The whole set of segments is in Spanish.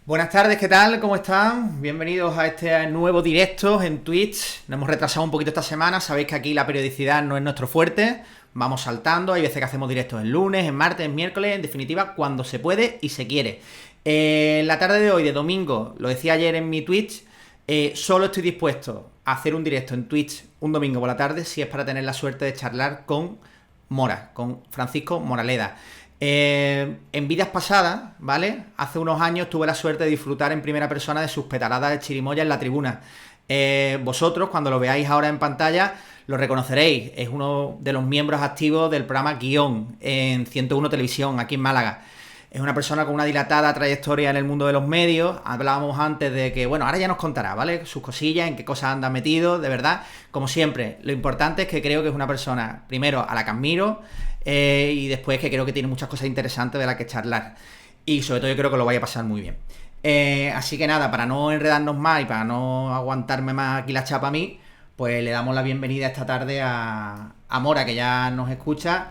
Buenas tardes, ¿qué tal? ¿Cómo están? Bienvenidos a este nuevo directo en Twitch. Nos hemos retrasado un poquito esta semana, sabéis que aquí la periodicidad no es nuestro fuerte, vamos saltando, hay veces que hacemos directos el lunes, en martes, en miércoles, en definitiva, cuando se puede y se quiere. La tarde de hoy, de domingo, lo decía ayer en mi Twitch, solo estoy dispuesto a hacer un directo en Twitch un domingo por la tarde si es para tener la suerte de charlar con Mora, con Francisco Moraleda. En vidas pasadas, ¿vale? Hace unos años tuve la suerte de disfrutar en primera persona de sus petaladas de chirimoya en la tribuna. Vosotros, cuando lo veáis ahora en pantalla, lo reconoceréis. Es uno de los miembros activos del programa Guión en 101 Televisión, aquí en Málaga. Es una persona con una dilatada trayectoria en el mundo de los medios. Hablábamos antes de que, bueno, ahora ya nos contará, ¿vale? Sus cosillas, en qué cosas anda metido, de verdad. Como siempre, lo importante es que creo que es una persona, primero, a la que admiro, y después que creo que tiene muchas cosas interesantes de las que charlar. Y sobre todo yo creo que lo vaya a pasar muy bien. Así que nada, para no enredarnos más y para no aguantarme más aquí la chapa a mí, pues le damos la bienvenida esta tarde a Mora, que ya nos escucha.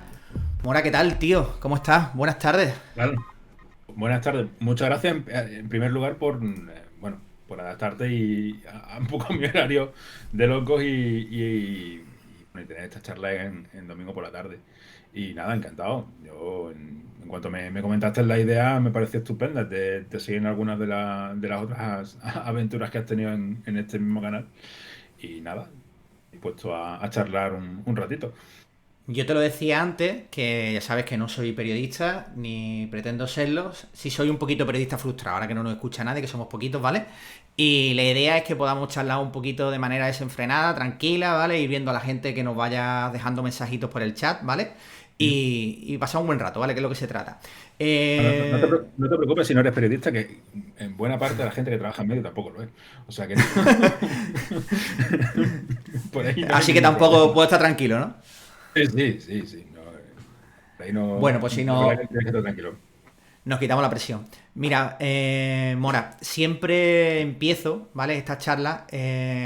Mora, ¿qué tal, tío? ¿Cómo estás? Buenas tardes. Claro. Buenas tardes. Muchas gracias en primer lugar por por adaptarte un poco a mi horario de locos y tener esta charla en domingo por la tarde. Y nada, encantado. Yo, en cuanto me comentaste la idea, me pareció estupenda. Te siguen algunas de las otras aventuras que has tenido en este mismo canal. Y nada, dispuesto a charlar un ratito. Yo te lo decía antes, que ya sabes que no soy periodista, ni pretendo serlo. Sí soy un poquito periodista frustrado, ahora que no nos escucha nadie, que somos poquitos, ¿vale? Y la idea es que podamos charlar un poquito de manera desenfrenada, tranquila, ¿vale? Ir viendo a la gente que nos vaya dejando mensajitos por el chat, ¿vale? Y pasar un buen rato, ¿vale? Que es lo que se trata. Eh, No te preocupes si no eres periodista, que en buena parte de la gente que trabaja en medio tampoco lo es. O sea que por ahí no hay Así que ningún tampoco problema. puedo estar tranquilo, ¿no? Sí, sí, sí. No, por ahí no, Bueno, pues si la verdad que no, tienes que estar tranquilo. nos quitamos la presión. Mira, Mora, siempre empiezo, ¿vale? Esta charla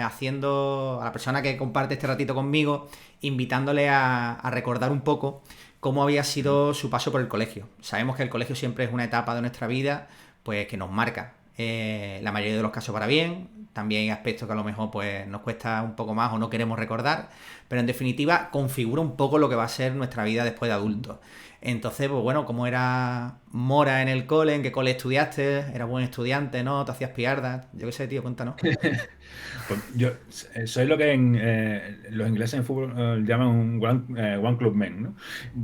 haciendo a la persona que comparte este ratito conmigo, invitándole a recordar un poco cómo había sido su paso por el colegio. Sabemos que el colegio siempre es una etapa de nuestra vida, pues que nos marca. La mayoría de los casos para bien, también hay aspectos que a lo mejor pues nos cuesta un poco más o no queremos recordar, pero en definitiva configura un poco lo que va a ser nuestra vida después de adultos. Entonces, pues bueno, ¿cómo era Mora en el cole? ¿En qué cole estudiaste? ¿Eras buen estudiante, no? ¿Te hacías piardas? Yo qué sé, tío, cuéntanos. Pues yo soy lo que los ingleses en fútbol llaman un one club man, ¿no?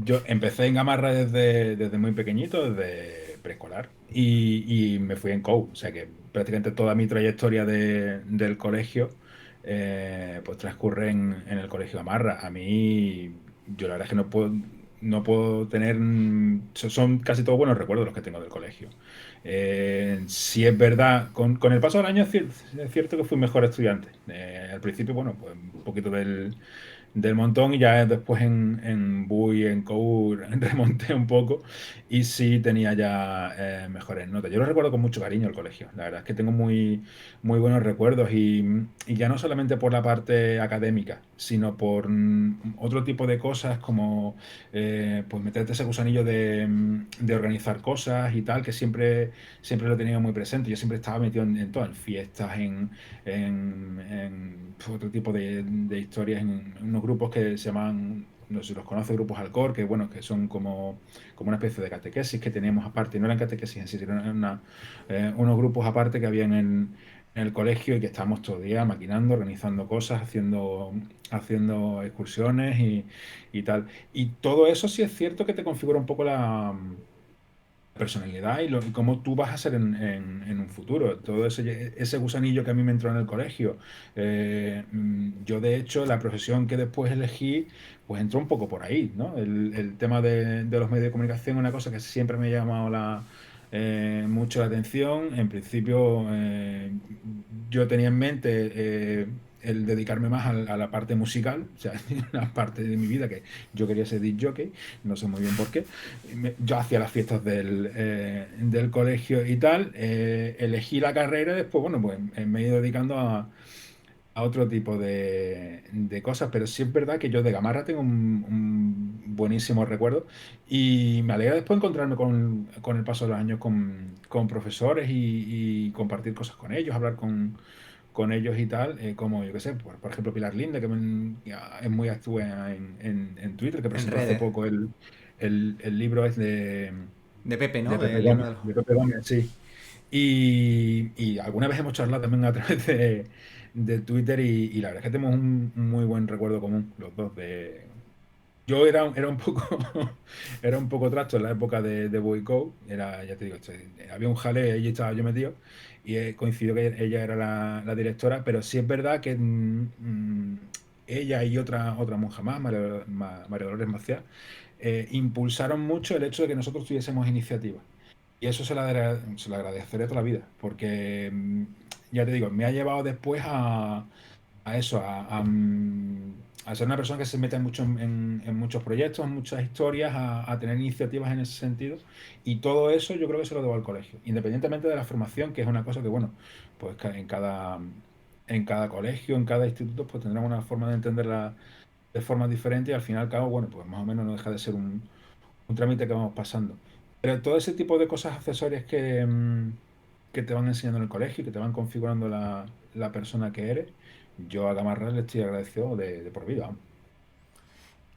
Yo empecé en Gamarra desde muy pequeñito, desde preescolar, y me fui en COU. O sea que prácticamente toda mi trayectoria del colegio pues transcurre en el colegio Gamarra. A mí, yo la verdad es que no puedo tener. Son casi todos buenos recuerdos los que tengo del colegio. Sí es verdad, con el paso del año es cierto que fui mejor estudiante. Al principio, bueno, pues un poquito del montón y ya después en BUI, en COU remonté un poco y sí tenía ya mejores notas. Yo lo recuerdo con mucho cariño el colegio. La verdad es que tengo muy buenos recuerdos y ya no solamente por la parte académica, sino por otro tipo de cosas como pues meterte ese gusanillo de organizar cosas y tal, que siempre lo tenía muy presente. Yo siempre estaba metido en todas, en fiestas, en otro tipo de historias, en unos grupos que se llaman, no sé si los conoce, grupos Alcor, que bueno, que son como una especie de catequesis que teníamos aparte, no eran catequesis en sí, eran unos grupos aparte que habían en el colegio y que estábamos todo el día maquinando, organizando cosas, haciendo excursiones y tal. Y todo eso sí es cierto que te configura un poco la personalidad y cómo tú vas a ser en un futuro. Todo ese gusanillo que a mí me entró en el colegio. Yo, de hecho, la profesión que después elegí, pues entró un poco por ahí, ¿no? El tema de los medios de comunicación es una cosa que siempre me ha llamado mucho la atención. En principio, yo tenía en mente el dedicarme más a la parte musical, o sea, una parte de mi vida que yo quería ser disc jockey, no sé muy bien por qué. Yo hacía las fiestas del colegio y tal, elegí la carrera y después, bueno, pues me he ido dedicando a otro tipo de cosas, pero sí es verdad que yo de Gamarra tengo un buenísimo recuerdo y me alegra después encontrarme con el paso de los años con profesores y compartir cosas con ellos, hablar con ellos y tal, como yo qué sé, por ejemplo Pilar Linde, que es muy activa en Twitter, que En presentó hace redes. poco el libro es De Pepe, de ¿no? Pepe Del libro Gómez, de los... de Pepe Gómez, sí. Y alguna vez hemos charlado también a través de Twitter y la verdad es que tenemos un muy buen recuerdo común, los dos. Yo era un poco era un poco trasto en la época de Boycott, ya te digo, había un jaleo, ahí estaba yo metido y coincidió que ella era la directora, pero sí es verdad que ella y otra monja más, María Dolores Maciá, impulsaron mucho el hecho de que nosotros tuviésemos iniciativa. Y eso se lo agradeceré toda la vida, porque ya te digo, me ha llevado después a eso, a ser una persona que se mete mucho en muchos proyectos, en muchas historias, a tener iniciativas en ese sentido. Y todo eso yo creo que se lo debo al colegio, independientemente de la formación, que es una cosa que, bueno, pues en cada colegio, en cada instituto, pues tendrán una forma de entenderla de forma diferente y al fin y al cabo, bueno, pues más o menos no deja de ser un trámite que vamos pasando. Pero todo ese tipo de cosas accesorias que te van enseñando en el colegio y que te van configurando la persona que eres, yo a Gamarra le estoy agradecido de por vida. Vamos.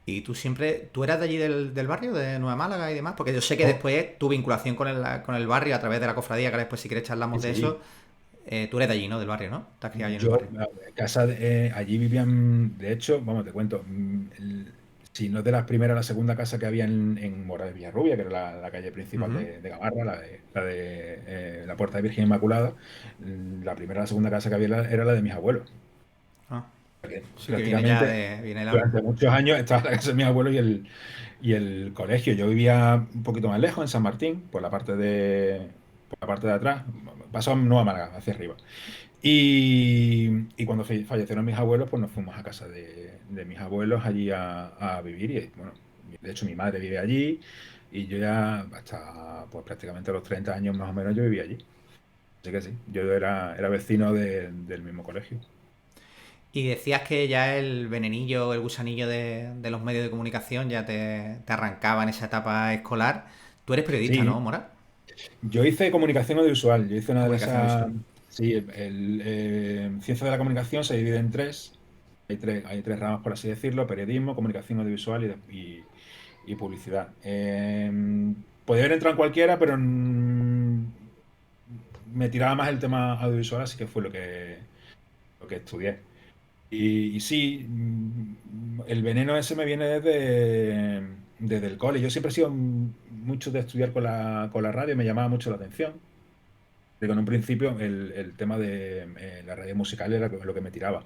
Y tú siempre, tú eras de allí del barrio, de Nueva Málaga y demás, porque yo sé que Oh, después tu vinculación con el barrio a través de la cofradía, que después si quieres charlamos sí, de eso, sí. Tú eres de allí, ¿no? Del barrio, ¿no? Te has criado allí en el Yo, barrio. allí vivían, de hecho, vamos, te cuento, si no de las primeras, la segunda casa que había en Mora de Villarrubia, que era la calle principal Ujú. de Gamarra, la Puerta de Virgen Inmaculada, la primera, la segunda casa que había era la de mis abuelos. Ah, Que sí que viene ya prácticamente de... Viene la... durante muchos años estaba la casa de mis abuelos y el colegio. Yo vivía un poquito más lejos, en San Martín, por la parte de atrás, pasó no a Málaga, hacia arriba. Y cuando fallecieron mis abuelos, pues nos fuimos a casa de mis abuelos allí a vivir. Y bueno, de hecho mi madre vive allí y yo ya hasta pues prácticamente los 30 años más o menos yo vivía allí. Así que sí, yo era vecino del mismo colegio. Y decías que ya el venenillo, el gusanillo de los medios de comunicación ya te arrancaba en esa etapa escolar. Tú eres periodista, ¿no, Sí, Mora? yo hice comunicación audiovisual. Yo hice una de Comunicación esas. visual. Sí, ciencia de la comunicación se divide en tres. Hay tres ramas, por así decirlo: periodismo, comunicación audiovisual y publicidad. Podía haber entrado en cualquiera, pero me tiraba más el tema audiovisual, así que fue lo que estudié. Y sí, el veneno ese me viene desde el cole. Yo siempre he sido mucho de estudiar con la radio, me llamaba mucho la atención. Porque en un principio el tema de la radio musical era lo que me tiraba.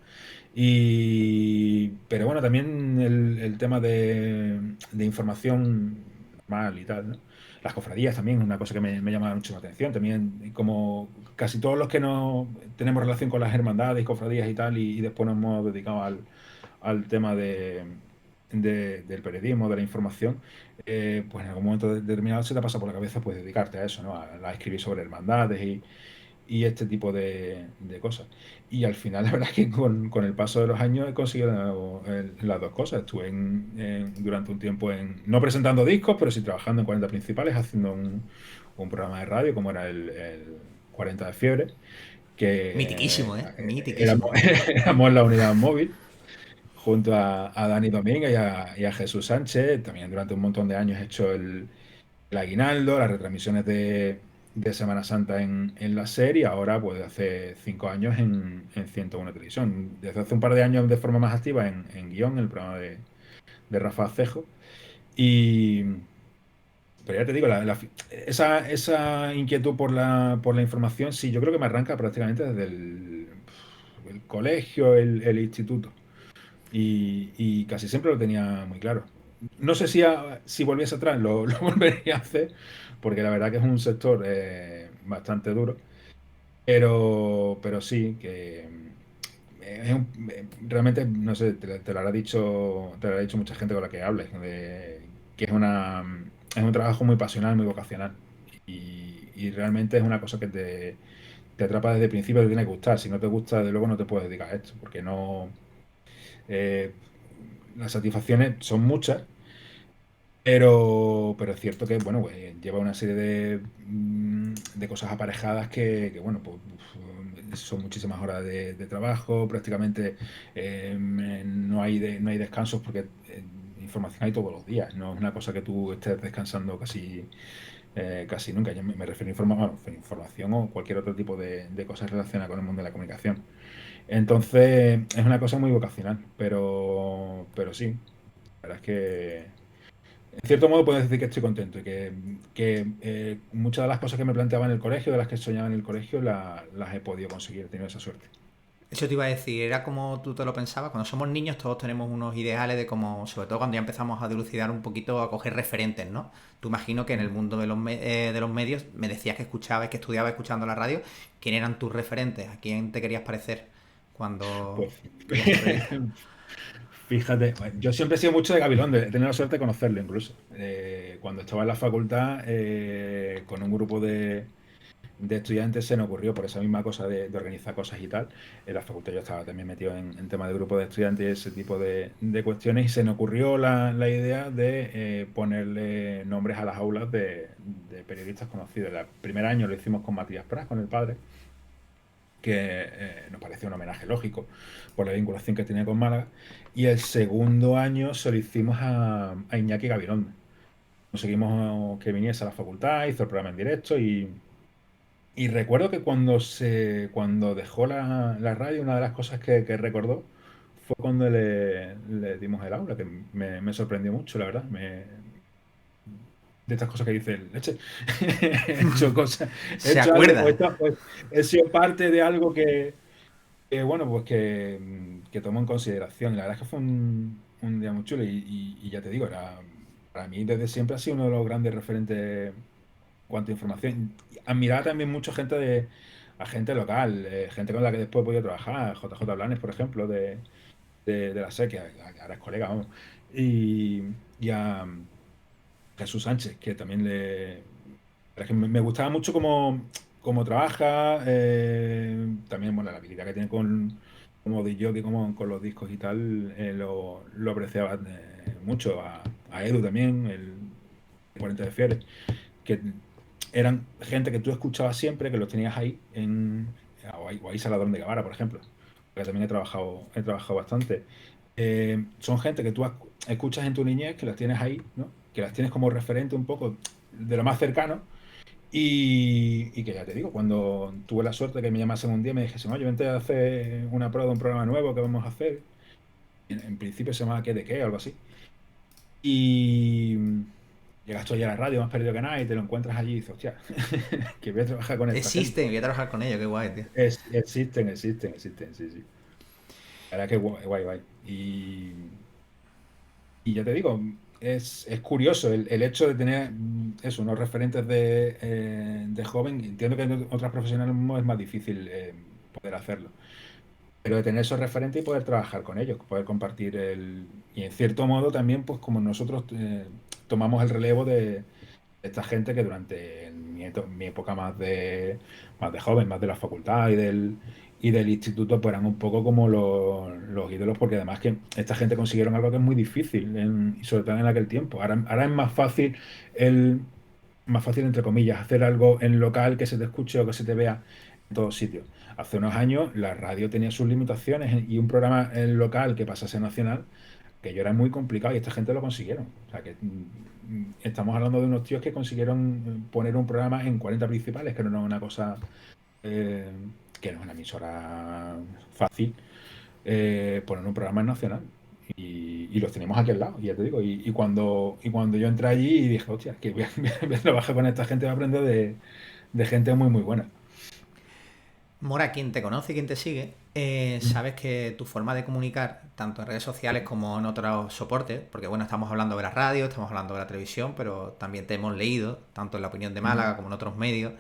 Pero bueno, también el tema de información normal y tal, ¿no? Las cofradías también es una cosa que me llama mucho la atención. También, como casi todos los que no tenemos relación con las hermandades, cofradías y tal, y después nos hemos dedicado al tema del periodismo, de la información, pues en algún momento determinado se te pasa por la cabeza pues dedicarte a eso, ¿no? A escribir sobre hermandades y este tipo de cosas. Y al final, la verdad es que con el paso de los años he conseguido las dos cosas. Estuve durante un tiempo no presentando discos, pero sí trabajando en 40 principales, haciendo un programa de radio como era el 40 de Fiebre, que Mitiquísimo, ¿eh? éramos, Mitiquísimo. éramos la unidad móvil junto a Dani Domínguez y a Jesús Sánchez. También durante un montón de años he hecho el aguinaldo, las retransmisiones de Semana Santa en la serie, ahora pues hace 5 años en 101 Televisión. Desde hace un par de años de forma más activa en Guión, el programa de Rafa Acejo. Y, pero ya te digo, esa inquietud por la información, sí, yo creo que me arranca prácticamente desde el colegio, el instituto. Y casi siempre lo tenía muy claro. No sé si volviese atrás lo volvería a hacer, porque la verdad que es un sector bastante duro, pero sí, que realmente, no sé, te lo habrá dicho mucha gente con la que hables, que es un trabajo muy pasional, muy vocacional. Y realmente es una cosa que te atrapa desde el principio, te tiene que gustar. Si no te gusta, de luego no te puedes dedicar a esto, porque no. eh, las satisfacciones son muchas, pero es cierto que, bueno, pues lleva una serie de cosas aparejadas que, bueno, pues son muchísimas horas de trabajo, prácticamente no hay descansos porque información hay todos los días, no es una cosa que tú estés descansando casi nunca. Yo me refiero a bueno, información o cualquier otro tipo de cosas relacionadas con el mundo de la comunicación. Entonces, es una cosa muy vocacional, pero sí, la verdad es que en cierto modo puedo decir que estoy contento y que muchas de las cosas que me planteaba en el colegio, de las que soñaba en el colegio, las he podido conseguir, he tenido esa suerte. Eso te iba a decir, era como tú te lo pensabas. Cuando somos niños todos tenemos unos ideales de cómo, sobre todo cuando ya empezamos a dilucidar un poquito, a coger referentes, ¿no? Tú imagino que en el mundo de los medios me decías que escuchabas, que estudiabas escuchando la radio. ¿Quién eran tus referentes? ¿A quién te querías parecer cuando Pues querías ser periodista? fíjate, bueno, yo siempre he sido mucho de Gabilondo, he tenido la suerte de conocerlo incluso. Cuando estaba en la facultad, con un grupo de estudiantes se nos ocurrió por esa misma cosa de organizar cosas y tal. En la facultad yo estaba también metido en temas de grupo de estudiantes y ese tipo de cuestiones y se nos ocurrió la idea de ponerle nombres a las aulas de periodistas conocidos. El primer año lo hicimos con Matías Prats, con el padre, que nos pareció un homenaje lógico por la vinculación que tenía con Málaga. Y el segundo año se lo hicimos a Iñaki Gabilondo. Conseguimos que viniese a la facultad, hizo el programa en directo y recuerdo que cuando dejó la radio, una de las cosas que recordó fue cuando le dimos el aula, que me sorprendió mucho, la verdad. De estas cosas que dice leche. He hecho cosas, he ¿Se hecho algo, acuerda? he sido parte de algo bueno, pues que tomo en consideración. La verdad es que fue un día muy chulo y ya te digo, para mí desde siempre ha sido uno de los grandes referentes en cuanto a información. Admiraba también mucho a gente local, gente con la que después he podido trabajar, JJ Blanes, por ejemplo, de la SEC, que ahora es colega, vamos. Y, y a Jesús Sánchez, que también es que me gustaba mucho cómo trabaja, también bueno, la habilidad que tiene como DJ, como con los discos y tal, lo apreciaba mucho. A Edu también, el 40 de Fieres, que eran gente que tú escuchabas siempre, que los tenías ahí, o ahí Saladón de Gavara, por ejemplo, que también he trabajado bastante. Son gente que tú escuchas en tu niñez, que las tienes ahí, ¿no? Que las tienes como referente un poco de lo más cercano. Y que ya te digo, cuando tuve la suerte que me llamasen un día y me dijesen, oye, vente a hacer una prueba de un programa nuevo que vamos a hacer. En principio se llama ¿Qué de qué? Algo así. Y llegas tú allí a la radio, más perdido que nada, y te lo encuentras allí y dices, hostia, que voy a trabajar con esta gente. Existen, voy a trabajar con ellos, qué guay, tío. Existen, sí, sí. La verdad que guay, guay, guay. Y ya te digo, es curioso el hecho de tener eso, unos referentes de joven. Entiendo que en otras profesionales es más difícil poder hacerlo, pero de tener esos referentes y poder trabajar con ellos, poder compartir y en cierto modo también, pues como nosotros tomamos el relevo de esta gente que durante mi época más de joven, más de la facultad y del instituto, pues eran un poco como los ídolos, porque además que esta gente consiguieron algo que es muy difícil, y sobre todo en aquel tiempo. Ahora es más fácil, entre comillas, hacer algo en local que se te escuche o que se te vea en todos sitios. Hace unos años la radio tenía sus limitaciones y un programa en local que pasase a nacional, que yo era muy complicado y esta gente lo consiguieron. O sea que estamos hablando de unos tíos que consiguieron poner un programa en 40 principales, que no es una cosa, eh, que no es una emisora fácil, poner un programa en nacional. Y los tenemos aquí al lado, y ya te digo. Y cuando yo entré allí y dije, hostia, que voy a trabajar con esta gente, voy a aprender de gente muy, muy buena. Mora, quien te conoce y quien te sigue, sabes que tu forma de comunicar, tanto en redes sociales como en otros soportes, porque bueno, estamos hablando de la radio, estamos hablando de la televisión, pero también te hemos leído, tanto en La Opinión de Ujú. Málaga como en otros medios,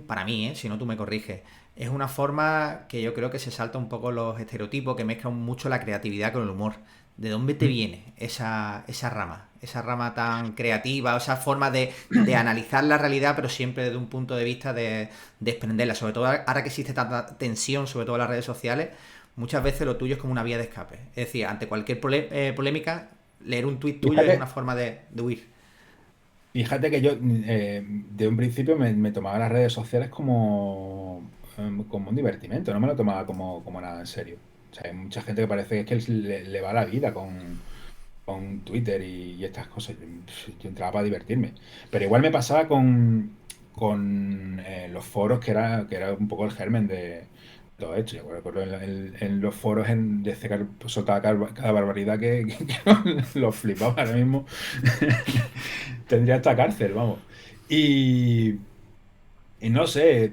para mí, si no tú me corriges, es una forma que yo creo que se salta un poco los estereotipos, que mezclan mucho la creatividad con el humor. ¿De dónde te viene esa rama? Esa rama tan creativa, o esa forma de analizar la realidad, pero siempre desde un punto de vista de desprenderla. Sobre todo ahora que existe tanta tensión, sobre todo en las redes sociales, muchas veces lo tuyo es como una vía de escape. Es decir, ante cualquier polémica, leer un tuit tuyo es una Fíjate, forma de huir. fíjate que yo de un principio me tomaba las redes sociales como un divertimento, no me lo tomaba como nada en serio. O sea, hay mucha gente que parece que es que le va la vida con Twitter y estas cosas. Yo entraba para divertirme. Pero igual me pasaba con los foros, que era un poco el germen de todo esto. Yo recuerdo en los foros de CK soltaba cada barbaridad que los flipaba ahora mismo. Tendría esta cárcel, vamos. Y, y no sé,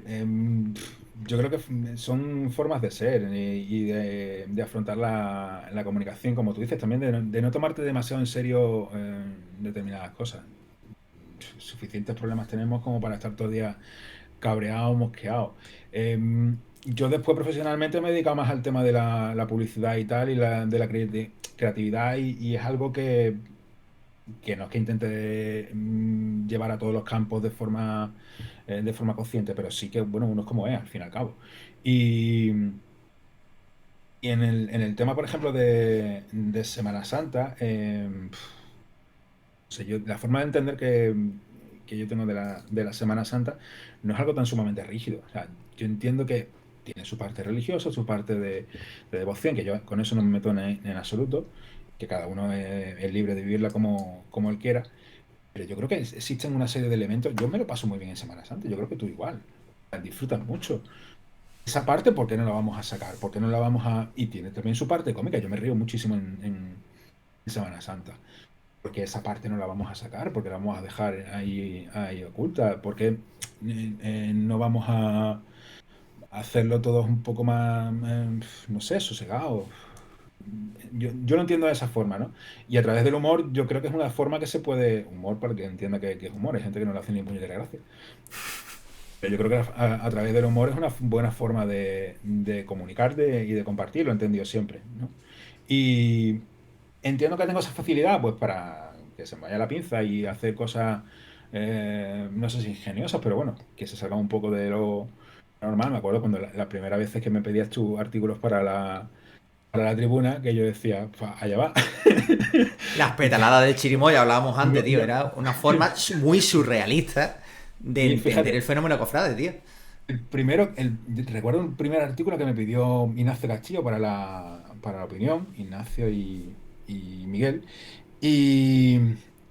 yo creo que son formas de ser y de afrontar la comunicación, como tú dices, también de no tomarte demasiado en serio determinadas cosas. Suficientes problemas tenemos como para estar todo el día cabreado, mosqueado. Yo después profesionalmente me he dedicado más al tema de la publicidad y tal, y de la creatividad, y es algo que no es que intente llevar a todos los campos de forma consciente, pero sí que, bueno, uno es como es, al fin y al cabo. Y, y en el tema, por ejemplo, de Semana Santa, no sé, la forma de entender que yo tengo de la Semana Santa no es algo tan sumamente rígido. O sea, yo entiendo que tiene su parte religiosa, su parte de devoción, que yo con eso no me meto en absoluto, que cada uno es libre de vivirla como él quiera, pero yo creo que existen una serie de elementos. Yo me lo paso muy bien en Semana Santa, yo creo que tú igual. disfrutan mucho. Esa parte, ¿por qué no la vamos a sacar? ¿Por qué no la vamos a...? Y tiene también su parte cómica. Yo me río muchísimo en Semana Santa. Porque esa parte no la vamos a sacar, porque la vamos a dejar ahí oculta, porque no vamos a hacerlo todos un poco más, no sé, sosegado. Yo lo entiendo de esa forma, ¿no? Y a través del humor, yo creo que es una forma que se puede. Humor para que entienda que es humor, hay gente que no le hace ni puñetera gracia. Pero yo creo que a través del humor es una buena forma de comunicarte y de compartir, lo he entendido siempre, ¿no? Y entiendo que tengo esa facilidad, pues para que se me vaya la pinza y hacer cosas, no sé si ingeniosas, pero bueno, que se salga un poco de lo normal. Me acuerdo cuando la primera vez que me pedías tus artículos para la tribuna, que yo decía, "Fa, allá va." Las petaladas del chirimoya, hablábamos antes, No, tío, no. era una forma muy surrealista de Y entender fíjate, el fenómeno cofrade, tío. recuerdo un primer artículo que me pidió Ignacio Castillo para la opinión, Ignacio y Miguel, y,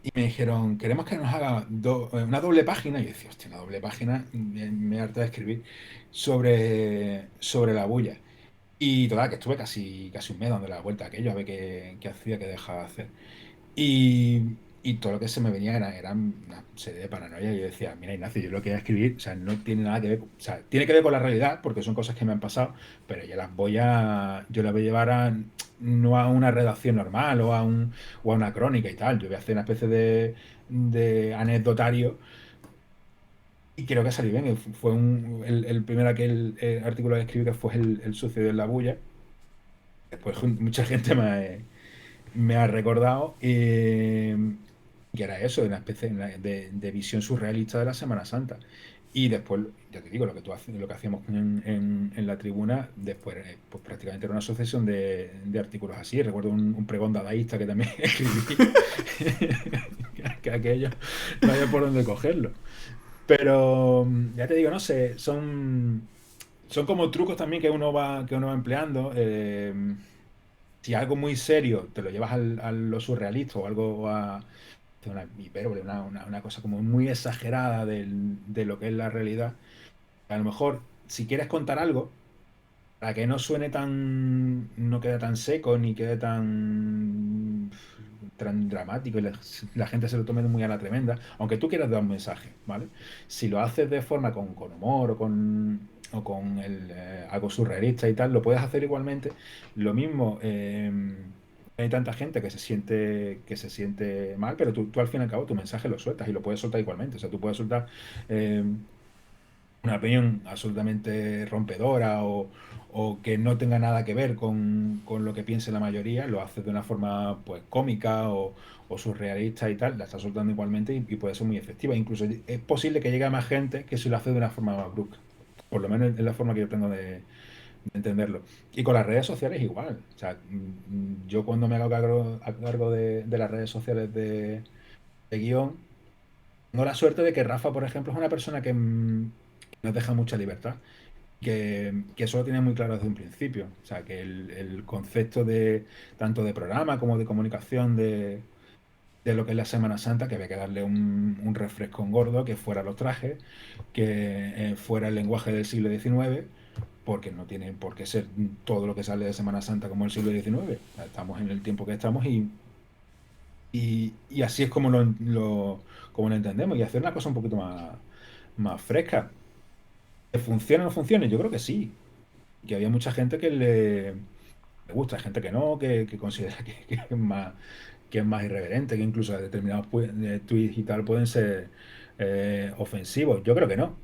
y me dijeron, queremos que nos haga una doble página. Y yo decía, hostia, una doble página, me harta de escribir sobre la bulla. Y total, que estuve casi un mes dando la vuelta a aquello, a ver qué hacía, qué dejaba de hacer. Y todo lo que se me venía era una serie de paranoia. Y yo decía, mira, Ignacio, yo lo que voy a escribir, o sea, no tiene nada que ver, o sea, tiene que ver con la realidad, porque son cosas que me han pasado, pero yo las voy a llevar no a una redacción normal o a una crónica y tal. Yo voy a hacer una especie de anecdotario y creo que salió bien. Fue el primer artículo que escribí que fue el sucio de la bulla. Después mucha gente me ha recordado que era eso, una especie de visión surrealista de la Semana Santa. Y después, ya te digo, lo que hacíamos en la tribuna, después pues prácticamente era una sucesión de artículos así. Recuerdo un pregón dadaísta que también escribí, que aquello no había por dónde cogerlo. Pero ya te digo, no sé, son como trucos también que uno va empleando. Si algo muy serio te lo llevas a lo surrealista o algo a una hipérbole, una cosa como muy exagerada de lo que es la realidad, a lo mejor si quieres contar algo, para que no suene no quede tan seco ni quede tan dramático y la gente se lo tome muy a la tremenda, aunque tú quieras dar un mensaje, ¿vale? Si lo haces de forma con humor o con algo surrealista y tal, lo puedes hacer igualmente. Lo mismo, hay tanta gente que se siente mal, pero tú al fin y al cabo tu mensaje lo sueltas y lo puedes soltar igualmente. O sea, tú puedes soltar eh, una opinión absolutamente rompedora o que no tenga nada que ver con lo que piense la mayoría, lo haces de una forma pues cómica o surrealista y tal, la estás soltando igualmente y puede ser muy efectiva. Incluso es posible que llegue a más gente que si lo hace de una forma más brusca. Por lo menos es la forma que yo tengo de entenderlo. Y con las redes sociales igual. O sea, yo cuando me hago a cargo de las redes sociales de guión, tengo la suerte de que Rafa, por ejemplo, es una persona que nos deja mucha libertad, que eso lo tiene muy claro desde un principio. O sea, que el concepto tanto de programa como de comunicación de lo que es la Semana Santa, que había que darle un refresco gordo, que fuera los trajes, que fuera el lenguaje del siglo XIX, porque no tiene por qué ser todo lo que sale de Semana Santa como el siglo XIX. Estamos en el tiempo que estamos y así es como lo entendemos y hacer una cosa un poquito más fresca. ¿Que funcione o no funcione? Yo creo que sí. Que había mucha gente que le gusta, gente que no, que considera que es más irreverente, que incluso determinados tweets y tal pueden ser ofensivos. Yo creo que no.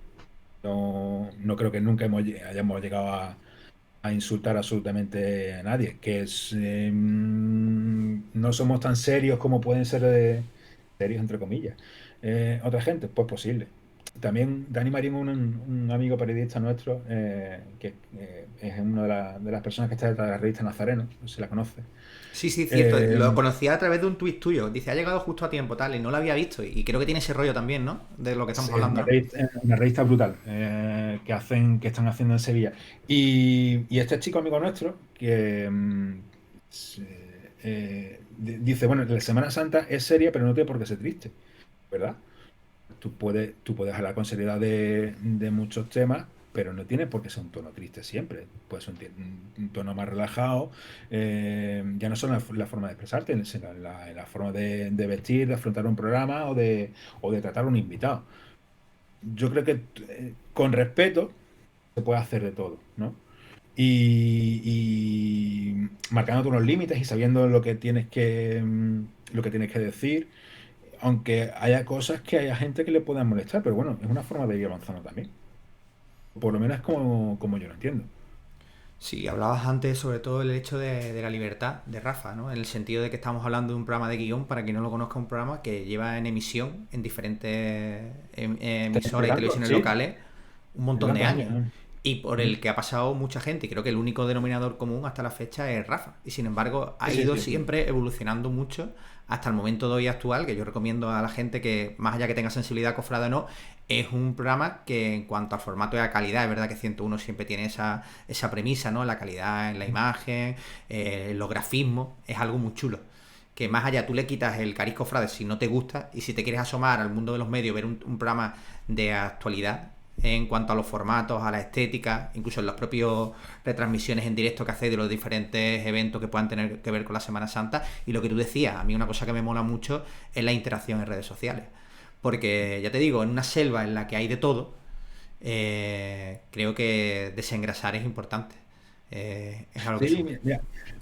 No creo que nunca hayamos llegado a insultar absolutamente a nadie. No somos tan serios como pueden ser serios, entre comillas. Otra gente, pues posible. También Dani Marín, un amigo periodista nuestro, que es una de las personas que está detrás de la revista Nazareno, no sé si la conoce. Sí, sí, cierto. Lo Eh, conocía a través de un tuit tuyo. Dice, ha llegado justo a tiempo, tal, y no lo había visto. Y creo que tiene ese rollo también, ¿no? De lo que estamos es hablando, una ¿no? revista brutal que están haciendo en Sevilla. Y este chico amigo nuestro que dice, bueno, la Semana Santa es seria, pero no tiene por qué ser triste, ¿verdad? tú puedes hablar con seriedad de muchos temas, pero no tiene por qué ser un tono triste siempre. Puede ser un tono más relajado, ya no solo en la forma de expresarte, sino en la forma de vestir, de afrontar un programa o de tratar a un invitado. Yo creo que con respeto se puede hacer de todo, ¿no? Y marcando unos límites y sabiendo lo que tienes que decir, aunque haya cosas que haya gente que le puedan molestar, pero bueno, es una forma de ir avanzando también. Por lo menos es como yo lo entiendo. Sí, hablabas antes sobre todo el hecho de la libertad de Rafa, ¿no? En el sentido de que estamos hablando de un programa de guión, para quien no lo conozca, un programa que lleva en emisión en diferentes emisoras y Tanto, televisiones sí, locales un de montón de tantos años. años. Y por Ujú. el que ha pasado mucha gente. Y creo que el único denominador común hasta la fecha es Rafa. Y sin embargo, Sí, ha sí, ido sí. siempre evolucionando mucho hasta el momento de hoy actual, que yo recomiendo a la gente que, más allá que tenga sensibilidad cofrada o no, es un programa que en cuanto al formato y a calidad, es verdad que 101 siempre tiene esa premisa, ¿no? La calidad en la imagen, los grafismos, es algo muy chulo. Que más allá tú le quitas el cariz cofrade si no te gusta y si te quieres asomar al mundo de los medios, ver un programa de actualidad en cuanto a los formatos, a la estética, incluso en las propias retransmisiones en directo que hacéis de los diferentes eventos que puedan tener que ver con la Semana Santa. Y lo que tú decías, a mí una cosa que me mola mucho es la interacción en redes sociales. Porque ya te digo, en una selva en la que hay de todo, creo que desengrasar es importante. Es algo que Sí, surge. mira,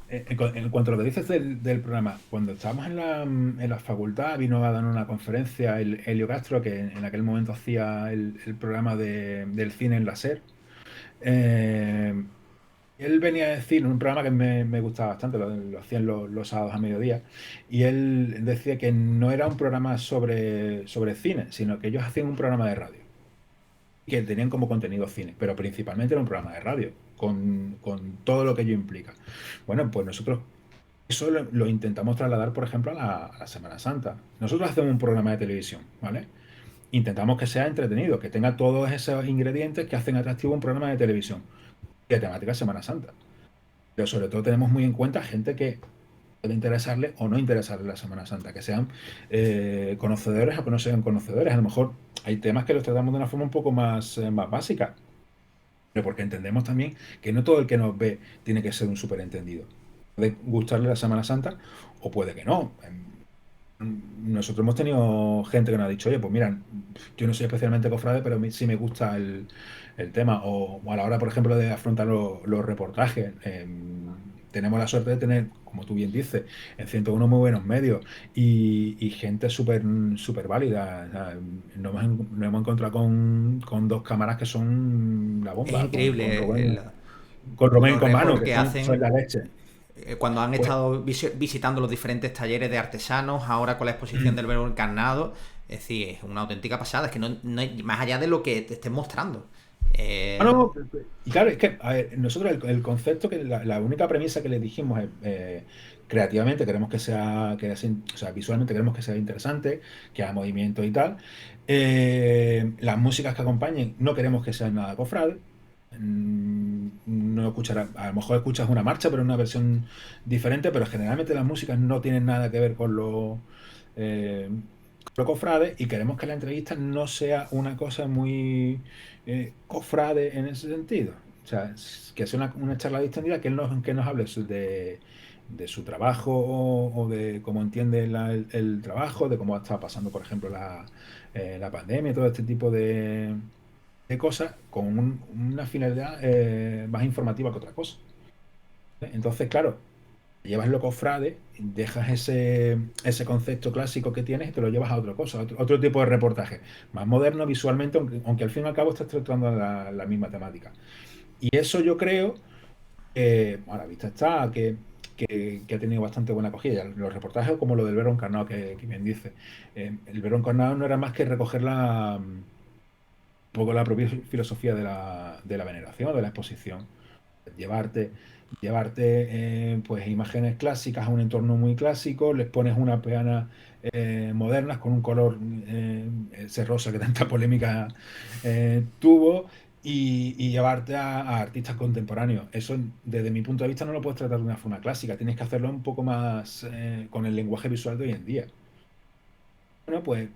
en cuanto a lo que dices del programa, cuando estábamos en la facultad, vino a dar una conferencia el Helio Castro, que en aquel momento hacía el programa del cine en la SER. Eh, Él venía a decir, un programa que me gustaba bastante, lo hacían los sábados a mediodía, y él decía que no era un programa sobre cine, sino que ellos hacían un programa de radio, que tenían como contenido cine, pero principalmente era un programa de radio, con todo lo que ello implica. Bueno, pues nosotros eso lo intentamos trasladar, por ejemplo, a la Semana Santa. Nosotros hacemos un programa de televisión, ¿vale? Intentamos que sea entretenido, que tenga todos esos ingredientes que hacen atractivo un programa de televisión de temática Semana Santa. Pero sobre todo tenemos muy en cuenta gente que puede interesarle o no interesarle la Semana Santa, que sean conocedores o que no sean conocedores. A lo mejor hay temas que los tratamos de una forma un poco más básica, pero porque entendemos también que no todo el que nos ve tiene que ser un superentendido. Puede gustarle la Semana Santa o puede que no. Nosotros hemos tenido gente que nos ha dicho, oye, pues mira, yo no soy especialmente cofrade, pero a mí sí me gusta el tema. O a la hora, por ejemplo, de afrontar los reportajes. Tenemos la suerte de tener, como tú bien dices, en 101 muy buenos medios y gente súper súper válida. O sea, nos hemos encontrado con dos cámaras que son la Es bomba, con increíble Rubén, con Rubén y los con Manu, reports que que son hacen la leche. cuando han Pues, estado visitando los diferentes talleres de artesanos, ahora con la exposición del verbo encarnado. Es decir, es una auténtica pasada. Es que no hay más allá de lo que te estén mostrando. Ah, Eh, no, y claro, es que a ver, nosotros el concepto, que la única premisa que le dijimos es, creativamente queremos o sea, visualmente queremos que sea interesante, que haga movimiento y tal. Las músicas que acompañen no queremos que sean nada cofrade. No escuchará, a lo mejor escuchas una marcha, pero en una versión diferente, pero generalmente las músicas no tienen nada que ver eh, con lo cofrade, y queremos que la entrevista no sea una cosa muy cofrade en ese sentido. O sea, que sea una charla distendida, que nos hable de su trabajo o de cómo entiende el trabajo, de cómo está pasando, por ejemplo, la pandemia y todo este tipo de cosas, con una finalidad más informativa que otra cosa. Entonces, claro, llevas lo cofrade, dejas ese concepto clásico que tienes y te lo llevas a otra cosa, a otro tipo de reportaje, más moderno visualmente, aunque al fin y al cabo estás tratando la misma temática. Y eso yo creo, a la vista está, que ha tenido bastante buena acogida. Ya los reportajes como lo del Vero Encarnado, que bien dice. El Vero Encarnado no era más que recoger un poco la propia filosofía de la veneración, de la exposición. Llevarte, llevarte pues imágenes clásicas a un entorno muy clásico, les pones unas peanas modernas con un color, ese rosa que tanta polémica tuvo, y llevarte a artistas contemporáneos. Eso, desde mi punto de vista, no lo puedes tratar de una forma clásica, tienes que hacerlo un poco más con el lenguaje visual de hoy en día. Bueno, pues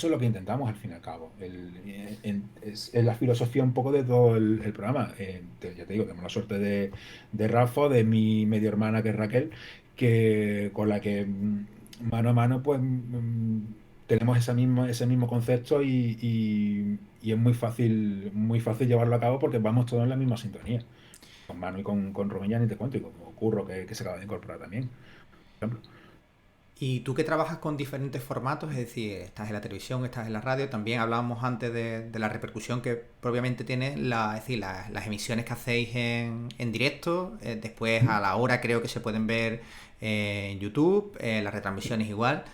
eso es lo que intentamos al fin y al cabo. Es la filosofía un poco de todo el programa. Ya te digo, tenemos la suerte de Rafa, de mi medio hermana que es Raquel, con la que mano a mano pues tenemos ese mismo concepto y es muy fácil llevarlo a cabo porque vamos todos en la misma sintonía. Con Manu y con Rubén ya ni te cuento, y con Curro que se acaba de incorporar también, por ejemplo. Y tú que trabajas con diferentes formatos, es decir, estás en la televisión, estás en la radio, también hablábamos antes de la repercusión que propiamente tiene es decir, las emisiones que hacéis en directo, después a la hora creo que se pueden ver en YouTube, las retransmisiones igual.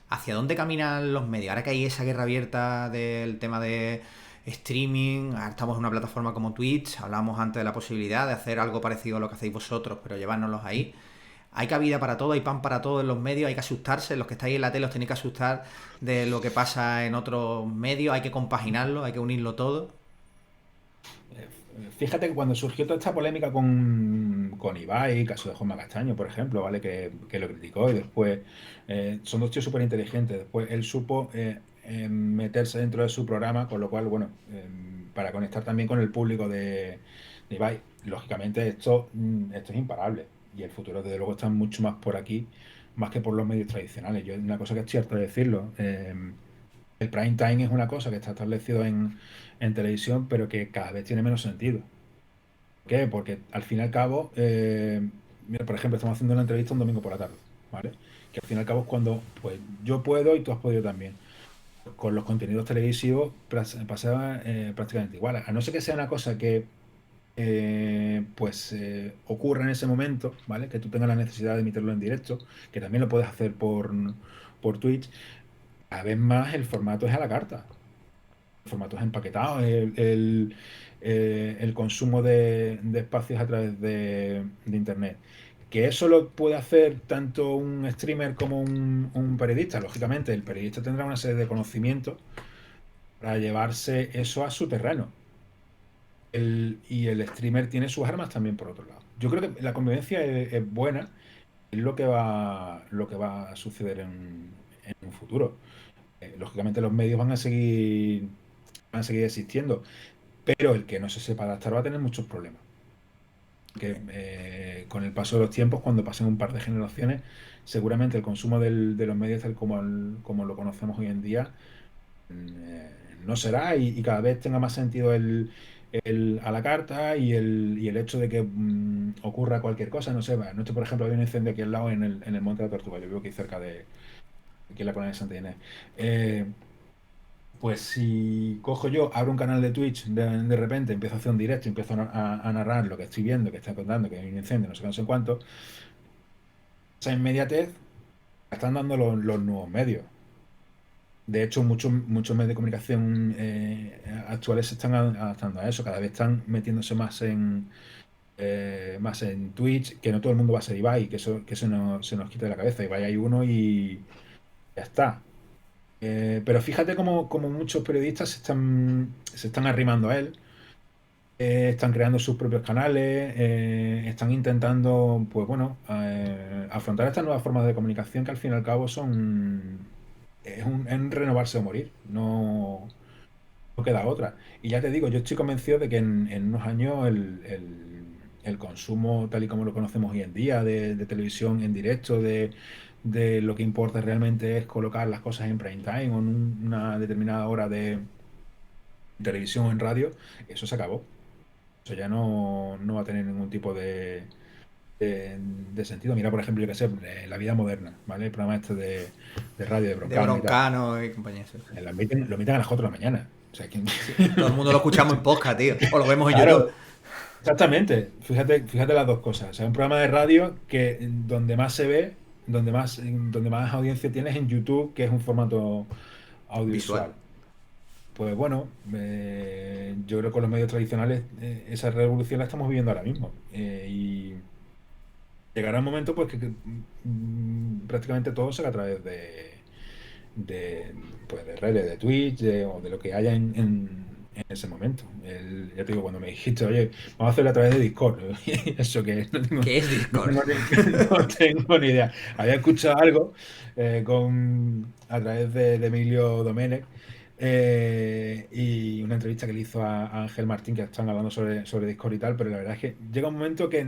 ¿Hacia dónde caminan los medios? Ahora que hay esa guerra abierta del tema de streaming, ahora estamos en una plataforma como Twitch, hablábamos antes de la posibilidad de hacer algo parecido a lo que hacéis vosotros, pero llevárnoslos ahí. Hay cabida para todo, hay pan para todo en los medios, hay que asustarse, los que estáis en la tele os tenéis que asustar de lo que pasa en otros medios, hay que compaginarlo, hay que unirlo todo. Fíjate que cuando surgió toda esta polémica con Ibai, caso de Juanma Castaño, por ejemplo, ¿vale? Que lo criticó y después son dos tíos súper inteligentes. Después él supo meterse dentro de su programa, con lo cual, bueno, para conectar también con el público de Ibai, lógicamente esto es imparable. Y el futuro, desde luego, está mucho más por aquí, más que por los medios tradicionales. Yo, una cosa que es cierto de decirlo, el prime time es una cosa que está establecido en televisión, pero que cada vez tiene menos sentido. ¿Por qué? Porque al fin y al cabo, mira, por ejemplo, estamos haciendo una entrevista un domingo por la tarde, ¿vale? Que al fin y al cabo es cuando pues, yo puedo y tú has podido también. Con los contenidos televisivos pasa prácticamente igual. A no ser que sea una cosa que ocurra en ese momento, ¿vale? Que tú tengas la necesidad de emitirlo en directo, que también lo puedes hacer por Twitch. Cada vez más el formato es a la carta. Formatos empaquetados, el consumo de espacios a través de Internet. Que eso lo puede hacer tanto un streamer como un periodista. Lógicamente, el periodista tendrá una serie de conocimientos para llevarse eso a su terreno. Y el streamer tiene sus armas también por otro lado. Yo creo que la convivencia es buena, es lo que va a suceder en un futuro. Lógicamente los medios van a seguir existiendo. Pero el que no se sepa adaptar va a tener muchos problemas. Que con el paso de los tiempos, cuando pasen un par de generaciones, seguramente el consumo de los medios tal como lo conocemos hoy en día no será y cada vez tenga más sentido el a la carta y el hecho de que ocurra cualquier cosa. No sé, anoche por ejemplo había un incendio aquí al lado en el Monte de la Tortuga, yo vivo aquí cerca de aquí en la colonia de Santa Inés. Pues si cojo yo, abro un canal de Twitch, de repente empiezo a hacer un directo, empiezo a narrar lo que estoy viendo, que está contando, que hay un incendio, no sé qué, no sé cuánto, esa inmediatez la están dando los nuevos medios. De hecho, muchos medios de comunicación actuales se están adaptando a eso, cada vez están metiéndose más en Twitch, que no todo el mundo va a ser Ibai, que eso no, se nos quita de la cabeza. Ibai hay uno y ya está. Pero fíjate como muchos periodistas se están arrimando a él, están creando sus propios canales, están intentando, pues bueno, afrontar estas nuevas formas de comunicación que al fin y al cabo es un renovarse o morir, no queda otra. Y ya te digo, yo estoy convencido de que en unos años el consumo tal y como lo conocemos hoy en día, de televisión en directo, de lo que importa realmente es colocar las cosas en prime time o en una determinada hora de televisión o en radio, eso se acabó. Eso ya no va a tener ningún tipo de sentido. Mira, por ejemplo, yo que sé, La Vida Moderna, ¿vale? El programa este de radio de De Broncano y tal. Broncano y compañía. Sí, sí. Lo emiten a las 4 de la mañana. O sea, Sí, todo el mundo lo escuchamos en podcast, tío. O lo vemos en YouTube. claro, exactamente. Fíjate las dos cosas. O sea, un programa de radio que donde más se ve, donde más audiencia tienes en YouTube, que es un formato Visual. audiovisual. Pues bueno, yo creo que con los medios tradicionales esa revolución la estamos viviendo ahora mismo. Y llegará un momento pues que prácticamente todo será a través de, pues, de redes, de Twitch, o de lo que haya en ese momento. Ya te digo, cuando me dijiste, oye, vamos a hacerlo a través de Discord. ¿Eso qué es? ¿Qué es No Discord? tengo no tengo ni idea. Había escuchado algo a través de Emilio Domenech y una entrevista que le hizo a Ángel Martín, que están hablando sobre Discord y tal, pero la verdad es que llega un momento que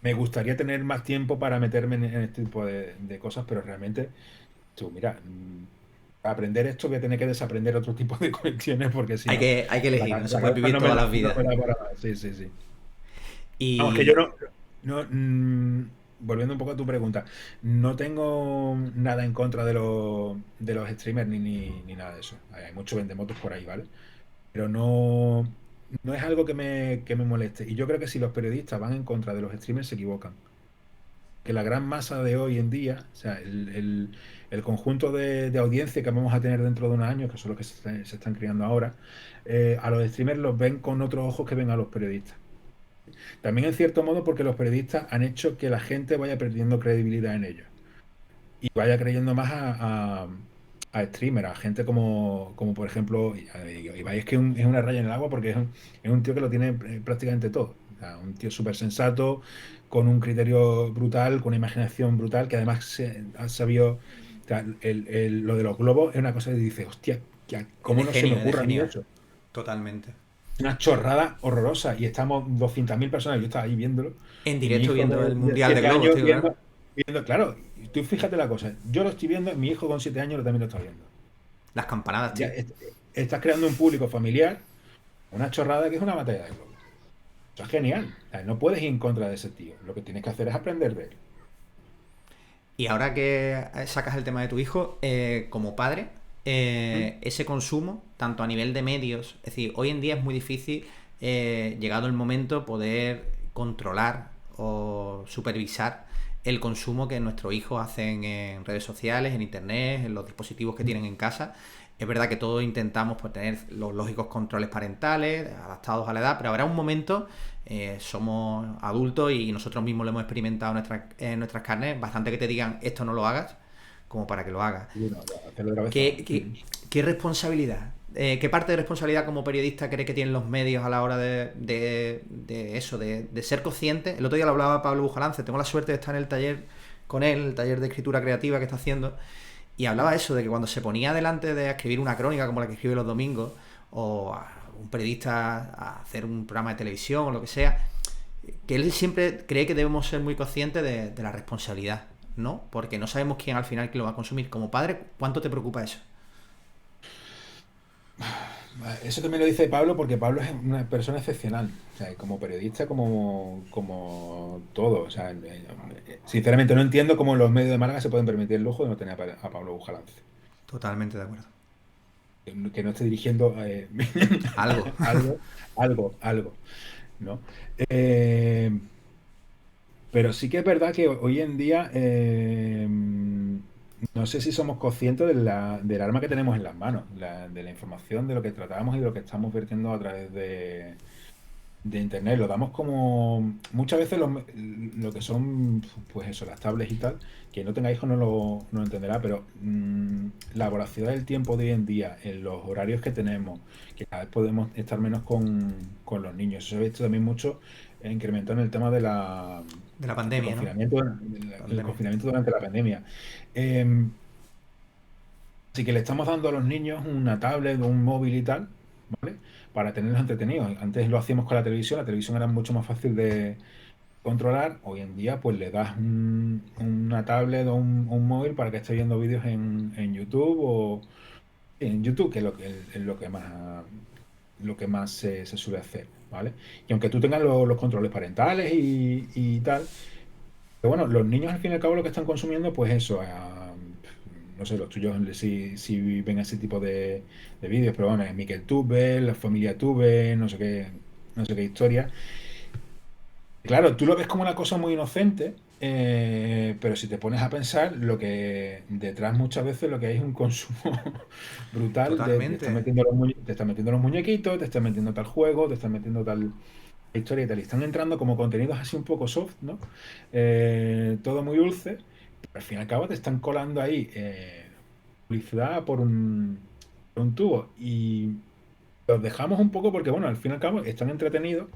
me gustaría tener más tiempo para meterme en este tipo de cosas, pero realmente, tú, mira, para aprender esto voy a tener que desaprender otro tipo de cuestiones porque si no, Hay que elegir, no se la puede cabeza vivir no me todas da, las no vidas. me da para más. Sí, sí, sí. Vamos, que yo Y volviendo un poco a tu pregunta, no tengo nada en contra de los streamers ni nada de eso. Hay muchos vendemotos por ahí, ¿vale? Pero no es algo que me moleste. Y yo creo que si los periodistas van en contra de los streamers se equivocan. Que la gran masa de hoy en día, o sea, el conjunto de audiencia que vamos a tener dentro de unos años, que son los que se están creando ahora, a los streamers los ven con otros ojos que ven a los periodistas. También en cierto modo porque los periodistas han hecho que la gente vaya perdiendo credibilidad en ellos y vaya creyendo más a streamers, a gente como por ejemplo, Ibai es que es una raya en el agua porque es un tío que lo tiene prácticamente todo. O sea, un tío súper sensato, con un criterio brutal, con una imaginación brutal, que además ha sabido. O sea, lo de los globos es una cosa que dice, hostia, ¿cómo no se me es de ocurre a mí genio, eso? totalmente. Una chorrada horrorosa y estamos 200.000 personas, yo estaba ahí viéndolo, En y mi directo hijo viendo de, el de Mundial de 7 Globos, años tío, claro. viendo, claro, y tú fíjate la cosa, yo lo estoy viendo, mi hijo con 7 años también lo está viendo. Las campanadas, Ya tío. estás creando un público familiar, una chorrada que es una batalla de globos. Eso es genial. O sea, no puedes ir en contra de ese tío. Lo que tienes que hacer es aprender de él. Y ahora que sacas el tema de tu hijo, como padre, ¿Mm? ese consumo, tanto a nivel de medios, es decir, hoy en día es muy difícil, llegado el momento, poder controlar o supervisar el consumo que nuestros hijos hacen en redes sociales, en internet, en los dispositivos que tienen en casa. Es verdad que todos intentamos pues, tener los lógicos controles parentales, adaptados a la edad, pero habrá un momento, somos adultos y nosotros mismos lo hemos experimentado en nuestras carnes, bastante que te digan esto no lo hagas, como para que lo hagas. Y no, hacerlo de cabeza ¿Qué, no. qué, qué responsabilidad? ¿Qué parte de responsabilidad como periodista cree que tienen los medios a la hora de eso, de ser conscientes? El otro día lo hablaba Pablo Bujalance, tengo la suerte de estar en el taller con él, el taller de escritura creativa que está haciendo, y hablaba eso, de que cuando se ponía delante de escribir una crónica como la que escribe los domingos, o a un periodista a hacer un programa de televisión o lo que sea, que él siempre cree que debemos ser muy conscientes de la responsabilidad, ¿no? Porque no sabemos quién al final quién lo va a consumir. Como padre, ¿cuánto te preocupa eso? Eso también lo dice Pablo porque Pablo es una persona excepcional. O sea, como periodista, como todo. O sea, sinceramente no entiendo cómo los medios de Málaga se pueden permitir el lujo de no tener a Pablo Bujalance. Totalmente de acuerdo. Que no esté dirigiendo Algo. algo, algo, ¿no? Eh, pero sí que es verdad que hoy en día no sé si somos conscientes del arma que tenemos en las manos, de la información, de lo que tratamos y de lo que estamos vertiendo a través de Internet. Lo damos como muchas veces lo que son, pues eso, las tablets y tal. Quien no tenga hijos no lo entenderá, pero la voracidad del tiempo de hoy en día, en los horarios que tenemos, que cada vez podemos estar menos con los niños. Eso se ha visto también mucho incrementado en el tema De la del pandemia, ¿no? confinamiento, del Pandemia. confinamiento durante la pandemia. Eh, Así que le estamos dando a los niños una tablet o un móvil y tal, ¿vale? Para tenerlos entretenidos. Antes lo hacíamos con la televisión era mucho más fácil de controlar. Hoy en día, pues le das una tablet o un móvil para que esté viendo vídeos en YouTube o en YouTube, que es lo que más se suele hacer, ¿vale? Y aunque tú tengas los controles parentales y tal, pero bueno, los niños al fin y al cabo lo que están consumiendo, pues eso, no sé, los tuyos si ven ese tipo de vídeos, pero bueno, es Miquel Tube, la familia Tube, no sé qué historia. Claro, tú lo ves como una cosa muy inocente, pero si te pones a pensar, lo que detrás muchas veces lo que hay es un consumo brutal te están Totalmente. metiendo te están metiendo los muñequitos, te están metiendo tal juego, te están metiendo tal historia y tal. Y están entrando como contenidos así un poco soft, ¿no? Todo muy dulce, pero al fin y al cabo te están colando ahí publicidad por un tubo. los dejamos un poco porque, bueno, al fin y al cabo están entretenidos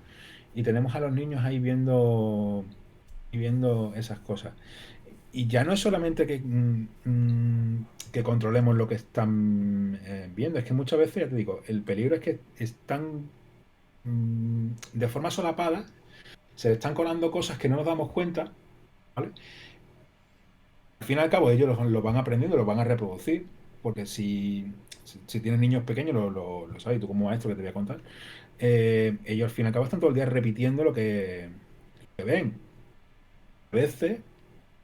y tenemos a los niños ahí viendo esas cosas. Y ya no es solamente que controlemos lo que están viendo, es que muchas veces, ya te digo, el peligro es que están de forma solapada, se le están colando cosas que no nos damos cuenta, ¿vale? Al fin y al cabo ellos lo van aprendiendo, lo van a reproducir, porque si tienes niños pequeños, lo sabes, y tú como maestro que te voy a contar, ellos al fin y al cabo están todo el día repitiendo lo que ven. A veces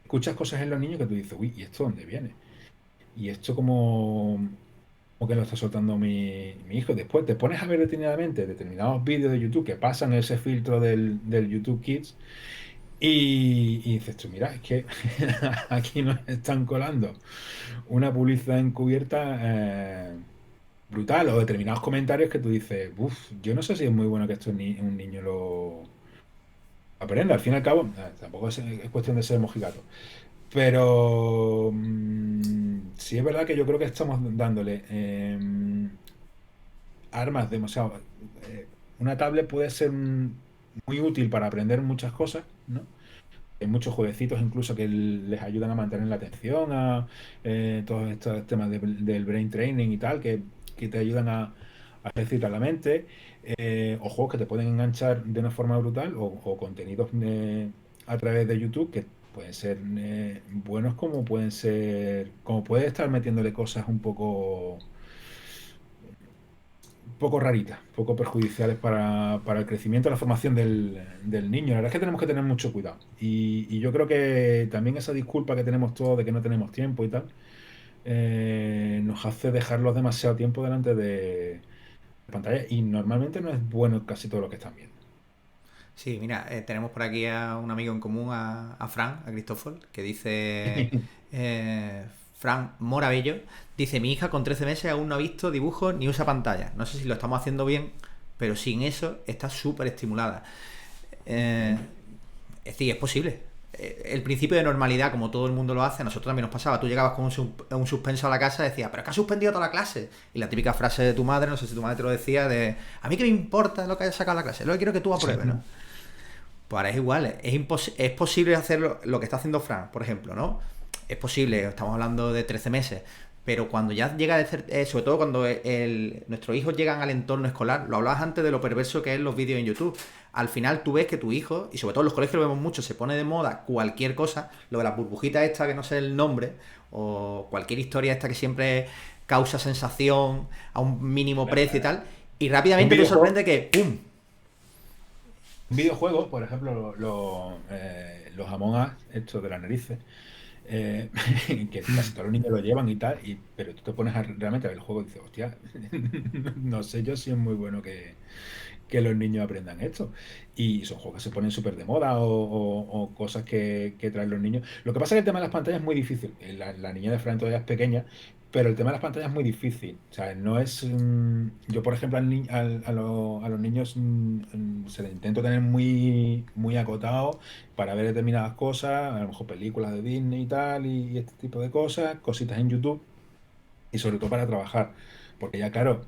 escuchas cosas en los niños que tú dices, uy, ¿y esto dónde viene? Y esto como que lo está soltando mi hijo. Después te pones a ver detenidamente determinados vídeos de YouTube que pasan ese filtro del YouTube Kids y dices tú, mira, es que aquí nos están colando una publicidad encubierta brutal o determinados comentarios que tú dices, uff, yo no sé si es muy bueno que esto un niño lo aprenda. Al fin y al cabo, tampoco es cuestión de ser mojigato. Pero sí es verdad que yo creo que estamos dándole armas demasiado. eh, una tablet puede ser muy útil para aprender muchas cosas, ¿no? Hay muchos jueguecitos incluso que les ayudan a mantener la atención, a todos estos temas del brain training y tal, que te ayudan a ejercitar la mente, o juegos que te pueden enganchar de una forma brutal, o contenidos a través de YouTube que pueden ser buenos como puede estar metiéndole cosas un poco raritas, un poco perjudiciales para el crecimiento y la formación del niño. La verdad es que tenemos que tener mucho cuidado. Y yo creo que también esa disculpa que tenemos todos de que no tenemos tiempo y tal, nos hace dejarlos demasiado tiempo delante de pantalla y normalmente no es bueno casi todo lo que están viendo. Sí, mira, tenemos por aquí a un amigo en común, a Fran, a Cristóforo, que dice, Fran Morabello, dice, mi hija con 13 meses aún no ha visto dibujos ni usa pantalla. No sé si lo estamos haciendo bien, pero sin eso está súper estimulada. Eh, es decir, es posible. El principio de normalidad, como todo el mundo lo hace, a nosotros también nos pasaba. Tú llegabas con un suspenso a la casa y decías, pero es que has suspendido toda la clase. Y la típica frase de tu madre, no sé si tu madre te lo decía, de, a mí qué me importa lo que hayas sacado la clase, lo que quiero es que tú apruebes, ¿no? Pues ahora es igual, es posible hacer lo que está haciendo Fran, por ejemplo, ¿no? Es posible, estamos hablando de 13 meses, pero cuando ya llega, sobre todo cuando nuestros hijos llegan al entorno escolar, lo hablabas antes de lo perverso que es los vídeos en YouTube. Al final tú ves que tu hijo, y sobre todo en los colegios lo vemos mucho, se pone de moda cualquier cosa, lo de las burbujitas esta que no sé el nombre, o cualquier historia esta que siempre causa sensación a un mínimo precio y tal, y Un rápidamente te videojuego, sorprende que ¡pum! un videojuego, por ejemplo, los Among Us, estos de las narices, eh, que casi todos los niños lo llevan y tal, pero tú te pones realmente a ver el juego y dices, hostia, no sé yo si es muy bueno que los niños aprendan esto. Y son juegos que se ponen súper de moda o cosas que traen los niños. Lo que pasa es que el tema de las pantallas es muy difícil. La niña de Fran todavía es pequeña, pero el tema de las pantallas es muy difícil. O sea, no es... yo, por ejemplo, a los niños se les intento tener muy, muy acotados para ver determinadas cosas, a lo mejor películas de Disney y tal, y este tipo de cosas, cositas en YouTube y sobre todo para trabajar. Porque ya, claro,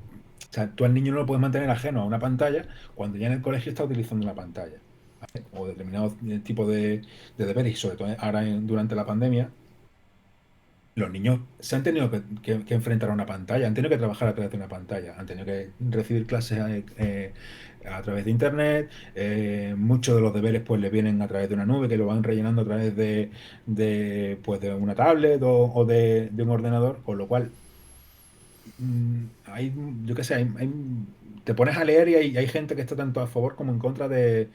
o sea, tú al niño no lo puedes mantener ajeno a una pantalla cuando ya en el colegio está utilizando una pantalla. ¿Vale? O determinado tipo de deberes, y sobre todo ahora durante la pandemia, los niños se han tenido que enfrentar a una pantalla, han tenido que trabajar a través de una pantalla, han tenido que recibir clases a través de internet, muchos de los deberes pues le vienen a través de una nube que lo van rellenando a través pues, de una tablet o de un ordenador, con lo cual yo qué sé, te pones a leer y hay gente que está tanto a favor como en contra de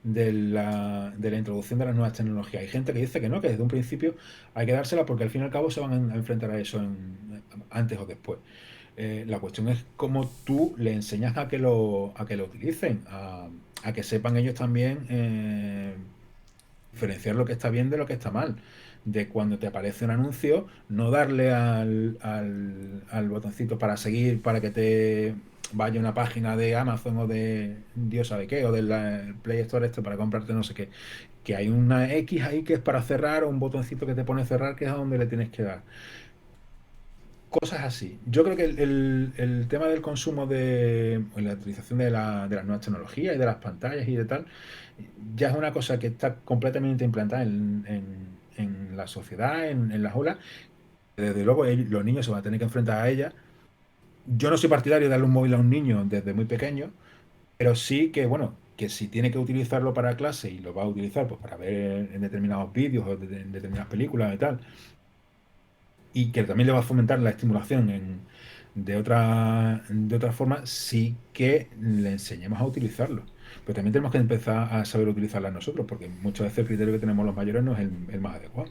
la introducción de las nuevas tecnologías. Hay gente que dice que no, que desde un principio hay que dársela porque al fin y al cabo se van a enfrentar a eso antes o después. La cuestión es cómo tú le enseñas a que lo utilicen, a que sepan ellos también diferenciar lo que está bien de lo que está mal. De cuando te aparece un anuncio, no darle al botoncito para seguir, para que te vaya a una página de Amazon o de Dios sabe qué, o del Play Store este para comprarte no sé qué. Que hay una X ahí que es para cerrar, o un botoncito que te pone cerrar, que es a donde le tienes que dar. cosas así. Yo creo que el tema del consumo o la utilización de las nuevas tecnologías y de las pantallas y de tal, ya es una cosa que está completamente implantada en la sociedad, en las aulas. Desde luego los niños se van a tener que enfrentar a ella. Yo no soy partidario de darle un móvil a un niño desde muy pequeño, pero sí que, bueno, que si tiene que utilizarlo para clase y lo va a utilizar pues para ver en determinados vídeos o en determinadas películas y tal, y que también le va a fomentar la estimulación de otra forma, sí que le enseñemos a utilizarlo. Pero también tenemos que empezar a saber utilizarla nosotros, porque muchas veces el criterio que tenemos los mayores no es el más adecuado.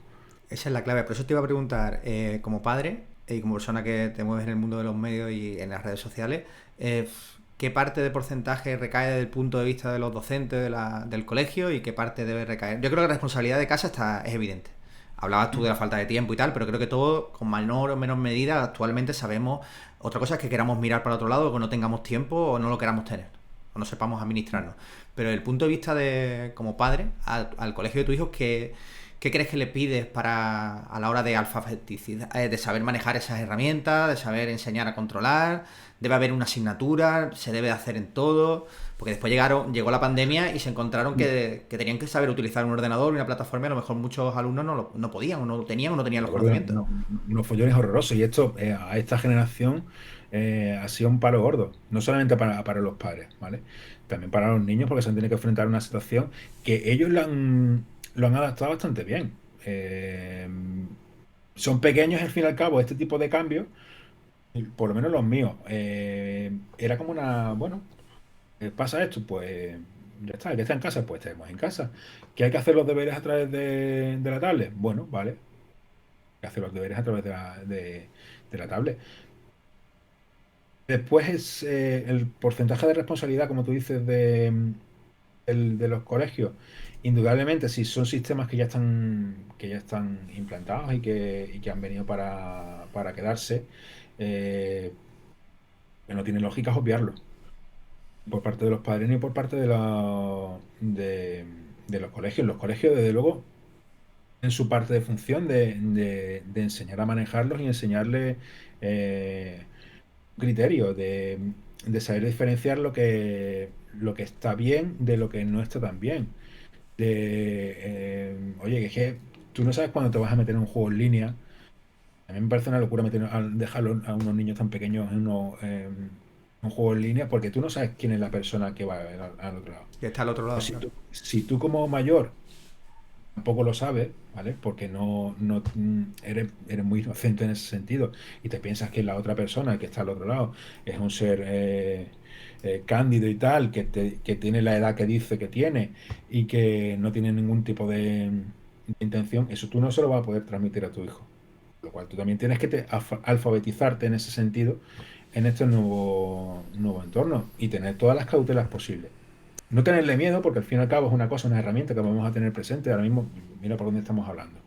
Esa es la clave. Por eso te iba a preguntar, como padre y como persona que te mueves en el mundo de los medios y en las redes sociales, ¿qué parte de porcentaje recae desde el punto de vista de los docentes del colegio y qué parte debe recaer? Yo creo que la responsabilidad de casa es evidente. Hablabas tú de la falta de tiempo y tal, pero creo que todo, con menor o menor medida, actualmente sabemos. Otra cosa es que queramos mirar para otro lado, o que no tengamos tiempo o no lo queramos tener, o no sepamos administrarnos. Pero el punto de vista de como padre al colegio de tu hijo, ¿qué crees que le pides a la hora de alfabetizar, de saber manejar esas herramientas, de saber enseñar a controlar? ¿Debe haber una asignatura? ¿Se debe hacer en todo? Porque después llegó la pandemia y se encontraron que tenían que saber utilizar un ordenador y una plataforma, y a lo mejor muchos alumnos no podían, o no lo tenían, o no tenían Me los acuerdo de conocimientos. unos follones horrorosos. Y esto a esta generación ha sido un palo gordo. No solamente para los padres, ¿vale? También para los niños, porque se han tenido que enfrentar a una situación que ellos lo han adaptado bastante bien. Son pequeños, al fin y al cabo, este tipo de cambios, y por lo menos los míos. Era como bueno, pasa esto, pues ya está, hay que estar en casa, pues estemos en casa. ¿Que hay que hacer los deberes a través de la tablet? Bueno, vale, que hacer los deberes a través de la tablet. Después es el porcentaje de responsabilidad, como tú dices, de los colegios. Indudablemente, si son sistemas que ya están implantados y que han venido para quedarse, eh, que no tiene lógica obviarlo por parte de los padres ni por parte de los colegios. Los colegios, desde luego, en su parte de función de enseñar a manejarlos y enseñarles eh, criterio, de saber diferenciar lo que está bien de lo que no está tan bien. Oye, que es que tú no sabes cuándo te vas a meter en un juego en línea. A mí me parece una locura dejarlo a unos niños tan pequeños en un juego en línea, porque tú no sabes quién es la persona que va al otro lado. Que está al otro Pues lado, si claro. tú como mayor tampoco lo sabes, ¿vale? Porque no eres muy inocente en ese sentido y te piensas que la otra persona que está al otro lado es un ser cándido y tal, que tiene la edad que dice que tiene y que no tiene ningún tipo de intención. Eso tú no se lo vas a poder transmitir a tu hijo. Lo cual tú también tienes que alfabetizarte en ese sentido, en este nuevo entorno, y tener todas las cautelas posibles. No tenerle miedo, porque al fin y al cabo es una cosa, una herramienta que vamos a tener presente. Ahora mismo, mira por dónde estamos hablando.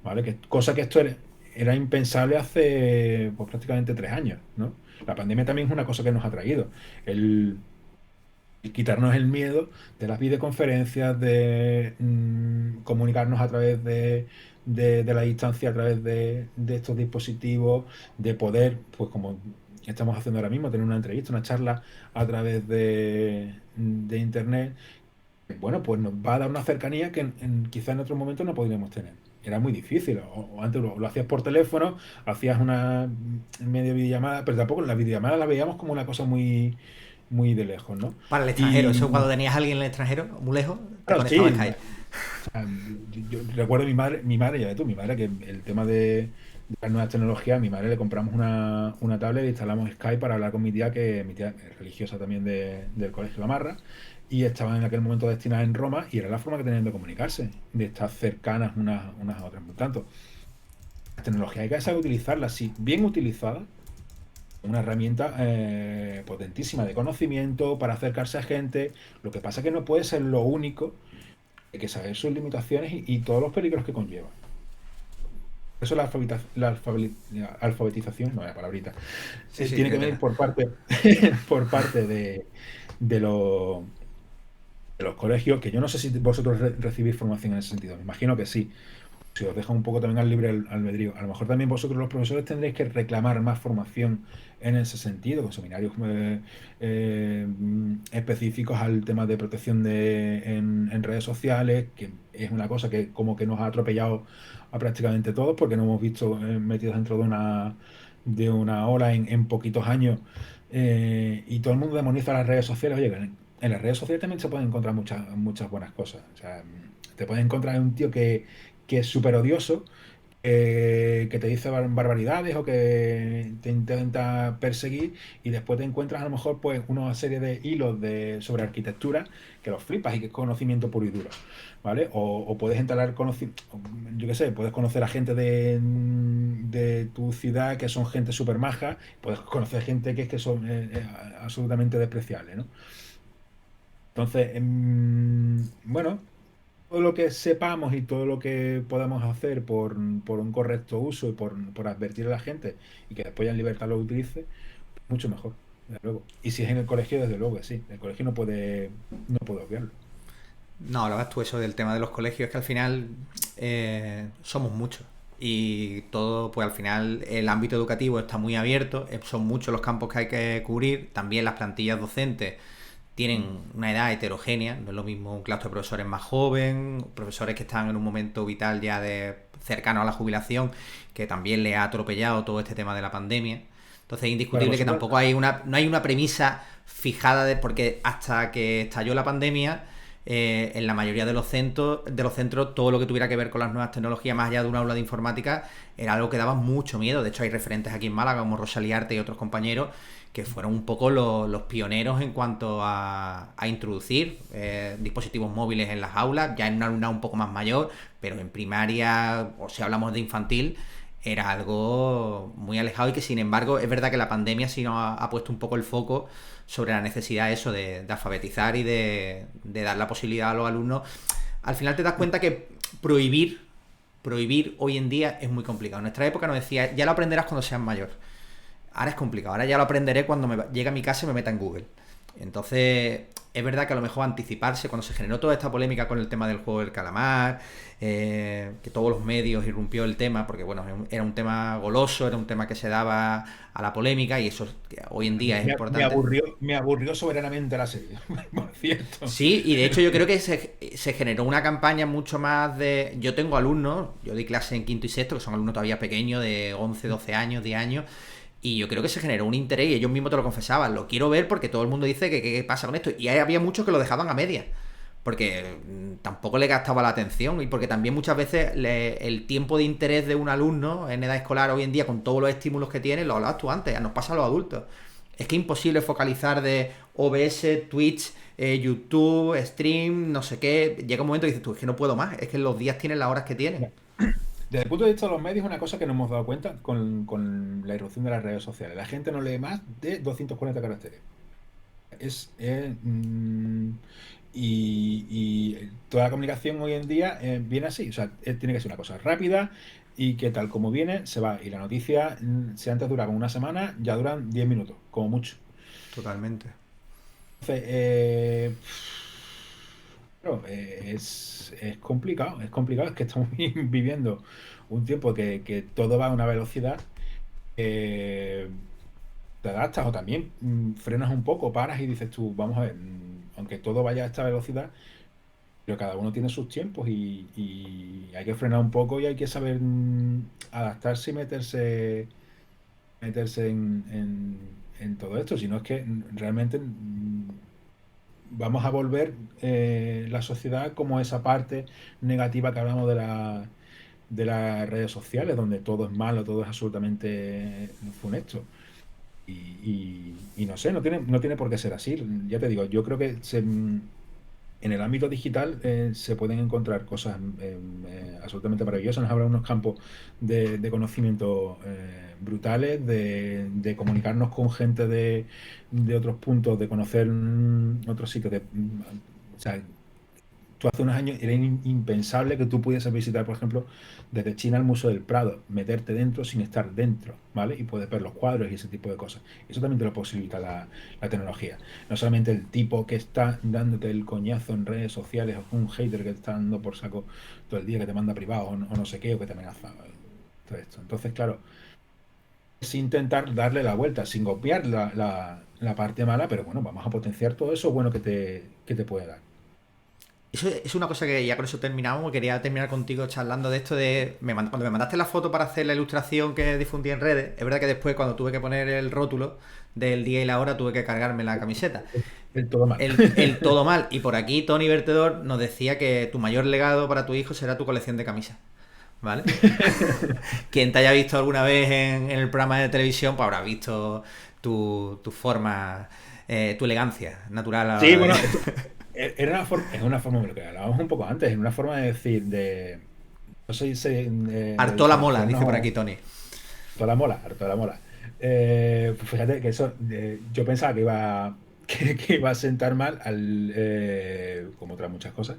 ¿Vale? Cosa que esto era impensable hace pues, prácticamente 3 años, ¿no? La pandemia también es una cosa que nos ha traído. El quitarnos el miedo de las videoconferencias, de comunicarnos a través de la distancia, a través de estos dispositivos, de poder, pues como estamos haciendo ahora mismo, tener una entrevista, una charla a través de internet. Bueno, pues nos va a dar una cercanía que quizás en otros momentos no podríamos tener. Era muy difícil. O antes lo hacías por teléfono, hacías una media videollamada, pero tampoco la videollamada la veíamos como una cosa muy, muy de lejos, ¿no? Para el extranjero, eso Y cuando tenías a alguien en el extranjero, muy lejos, te claro, conectabas a sí. Skype. O sea, yo recuerdo mi madre, ya ves tú, mi madre, que el tema de las nuevas tecnologías, a mi madre le compramos una tablet e instalamos Skype para hablar con mi tía es religiosa también del Colegio La Marra, y estaba en aquel momento destinada en Roma, y era la forma que tenían de comunicarse, de estar cercanas unas a otras. Por tanto, la tecnología hay que saber utilizarla, si bien utilizada, una herramienta potentísima de conocimiento para acercarse a gente. Lo que pasa es que no puede ser lo único, hay que saber sus limitaciones y todos los peligros que conlleva. Eso la alfabetización, no, la palabrita, Sí, sí, tiene que venir por parte, por parte de, los, de los colegios, que yo no sé si vosotros recibís formación en ese sentido, me imagino que sí. si os deja un poco también al libre albedrío. A lo mejor también vosotros los profesores tendréis que reclamar más formación en ese sentido, con seminarios específicos al tema de protección en redes sociales, que es una cosa que como que nos ha atropellado a prácticamente todos, porque nos hemos visto metidos dentro de una ola en poquitos años, y todo el mundo demoniza las redes sociales. Oye, en las redes sociales también se pueden encontrar muchas buenas cosas. O sea, te puedes encontrar un tío que es súper odioso, que te dice barbaridades o que te intenta perseguir, y después te encuentras a lo mejor pues una serie de hilos sobre arquitectura que los flipas y que es conocimiento puro y duro, ¿vale? O puedes instalar conocimiento, yo qué sé, puedes conocer a gente de tu ciudad que son gente súper maja, puedes conocer gente que son absolutamente despreciables, ¿no? Entonces, bueno, todo lo que sepamos y todo lo que podamos hacer por un correcto uso y por advertir a la gente y que después ya en libertad lo utilice, mucho mejor, desde luego. Y si es en el colegio, desde luego que sí. El colegio no puede obviarlo. No, lo ves tú eso del tema de los colegios, es que al final somos muchos. Y todo, pues al final el ámbito educativo está muy abierto, son muchos los campos que hay que cubrir, también las plantillas docentes tienen una edad heterogénea, no es lo mismo un claustro de profesores más joven, profesores que están en un momento vital ya de cercano a la jubilación, que también le ha atropellado todo este tema de la pandemia. Entonces es Para indiscutible que vosotros, tampoco no hay una premisa fijada porque hasta que estalló la pandemia, en la mayoría de los centros, todo lo que tuviera que ver con las nuevas tecnologías, más allá de una aula de informática, era algo que daba mucho miedo. De hecho, hay referentes aquí en Málaga, como Rosalía Arte y otros compañeros, que fueron un poco los pioneros en cuanto a introducir dispositivos móviles en las aulas, ya en un alumnado un poco más mayor, pero en primaria, o si hablamos de infantil, era algo muy alejado y que sin embargo es verdad que la pandemia sí nos ha puesto un poco el foco sobre la necesidad eso de alfabetizar y de dar la posibilidad a los alumnos. Al final te das cuenta que prohibir hoy en día es muy complicado. En nuestra época nos decía, ya lo aprenderás cuando seas mayor. Ahora es complicado, ahora ya lo aprenderé cuando llegue a mi casa y me meta en Google. Entonces, es verdad que a lo mejor anticiparse, cuando se generó toda esta polémica con el tema del juego del calamar, que todos los medios irrumpió el tema, porque bueno, era un tema goloso, era un tema que se daba a la polémica y eso hoy en a mí día es me importante. aburrió soberanamente la serie, por cierto. Sí, y de hecho yo creo que se generó una campaña mucho más de... Yo tengo alumnos, yo doy clase en quinto y sexto, que son alumnos todavía pequeños, de 11 12 años, 10 años, y yo creo que se generó un interés y ellos mismos te lo confesaban. Lo quiero ver porque todo el mundo dice que qué pasa con esto. Y ahí había muchos que lo dejaban a medias. Porque tampoco le gastaba la atención y porque también muchas veces el tiempo de interés de un alumno en edad escolar hoy en día con todos los estímulos que tiene, lo hablabas tú antes, nos pasa a los adultos. Es que es imposible focalizar de OBS, Twitch, YouTube, stream, no sé qué. Llega un momento y dices tú, es que no puedo más, es que los días tienen las horas que tienen. Desde el punto de vista de los medios, una cosa que nos hemos dado cuenta con la irrupción de las redes sociales. La gente no lee más de 240 caracteres. Es, y toda la comunicación hoy en día viene así. O sea, tiene que ser una cosa rápida y que tal como viene, se va. Y la noticia, si antes duraba una semana, ya duran 10 minutos, como mucho. Totalmente. Entonces, claro, es complicado, es complicado. Es que estamos viviendo un tiempo que todo va a una velocidad. eh, Te adaptas o también frenas un poco, paras y dices tú, vamos a ver, aunque todo vaya a esta velocidad, pero cada uno tiene sus tiempos y hay que frenar un poco y hay que saber adaptarse y meterse en todo esto. Si no es que realmente vamos a volver la sociedad como esa parte negativa que hablamos de las redes sociales, donde todo es malo, todo es absolutamente funesto. Y no sé, no tiene por qué ser así. Ya te digo, yo creo que en el ámbito digital se pueden encontrar cosas absolutamente maravillosas. Nos habrá unos campos de conocimiento brutales, de comunicarnos con gente de otros puntos, de conocer otros sitios. O sea, tú hace unos años era impensable que tú pudieses visitar, por ejemplo, desde China al Museo del Prado, meterte dentro sin estar dentro, ¿vale? Y puedes ver los cuadros y ese tipo de cosas. Eso también te lo posibilita la tecnología. No solamente el tipo que está dándote el coñazo en redes sociales, o un hater que te está dando por saco todo el día, que te manda privado o no sé qué, o que te amenaza. Todo esto. Entonces, claro, es intentar darle la vuelta sin copiar la parte mala, pero bueno, vamos a potenciar todo eso bueno que te puede dar. Eso es una cosa que ya con eso terminamos. Quería terminar contigo charlando de esto de... Cuando me mandaste la foto para hacer la ilustración que difundí en redes, es verdad que después cuando tuve que poner el rótulo del día y la hora tuve que cargarme la camiseta. El todo mal. El todo mal. Y por aquí Tony Vertedor nos decía que tu mayor legado para tu hijo será tu colección de camisas. ¿Vale? Quien te haya visto alguna vez en el programa de televisión, pues habrá visto tu forma, tu elegancia natural a la Sí, hora bueno, de... era es una forma, lo que hablábamos un poco antes, es una forma de decir, no sé si de Hartó la mola, dice por diferenciarnos, aquí Tony. toda la mola, toda la mola. Pues fíjate que eso, yo pensaba que iba a sentar mal, como otras muchas cosas,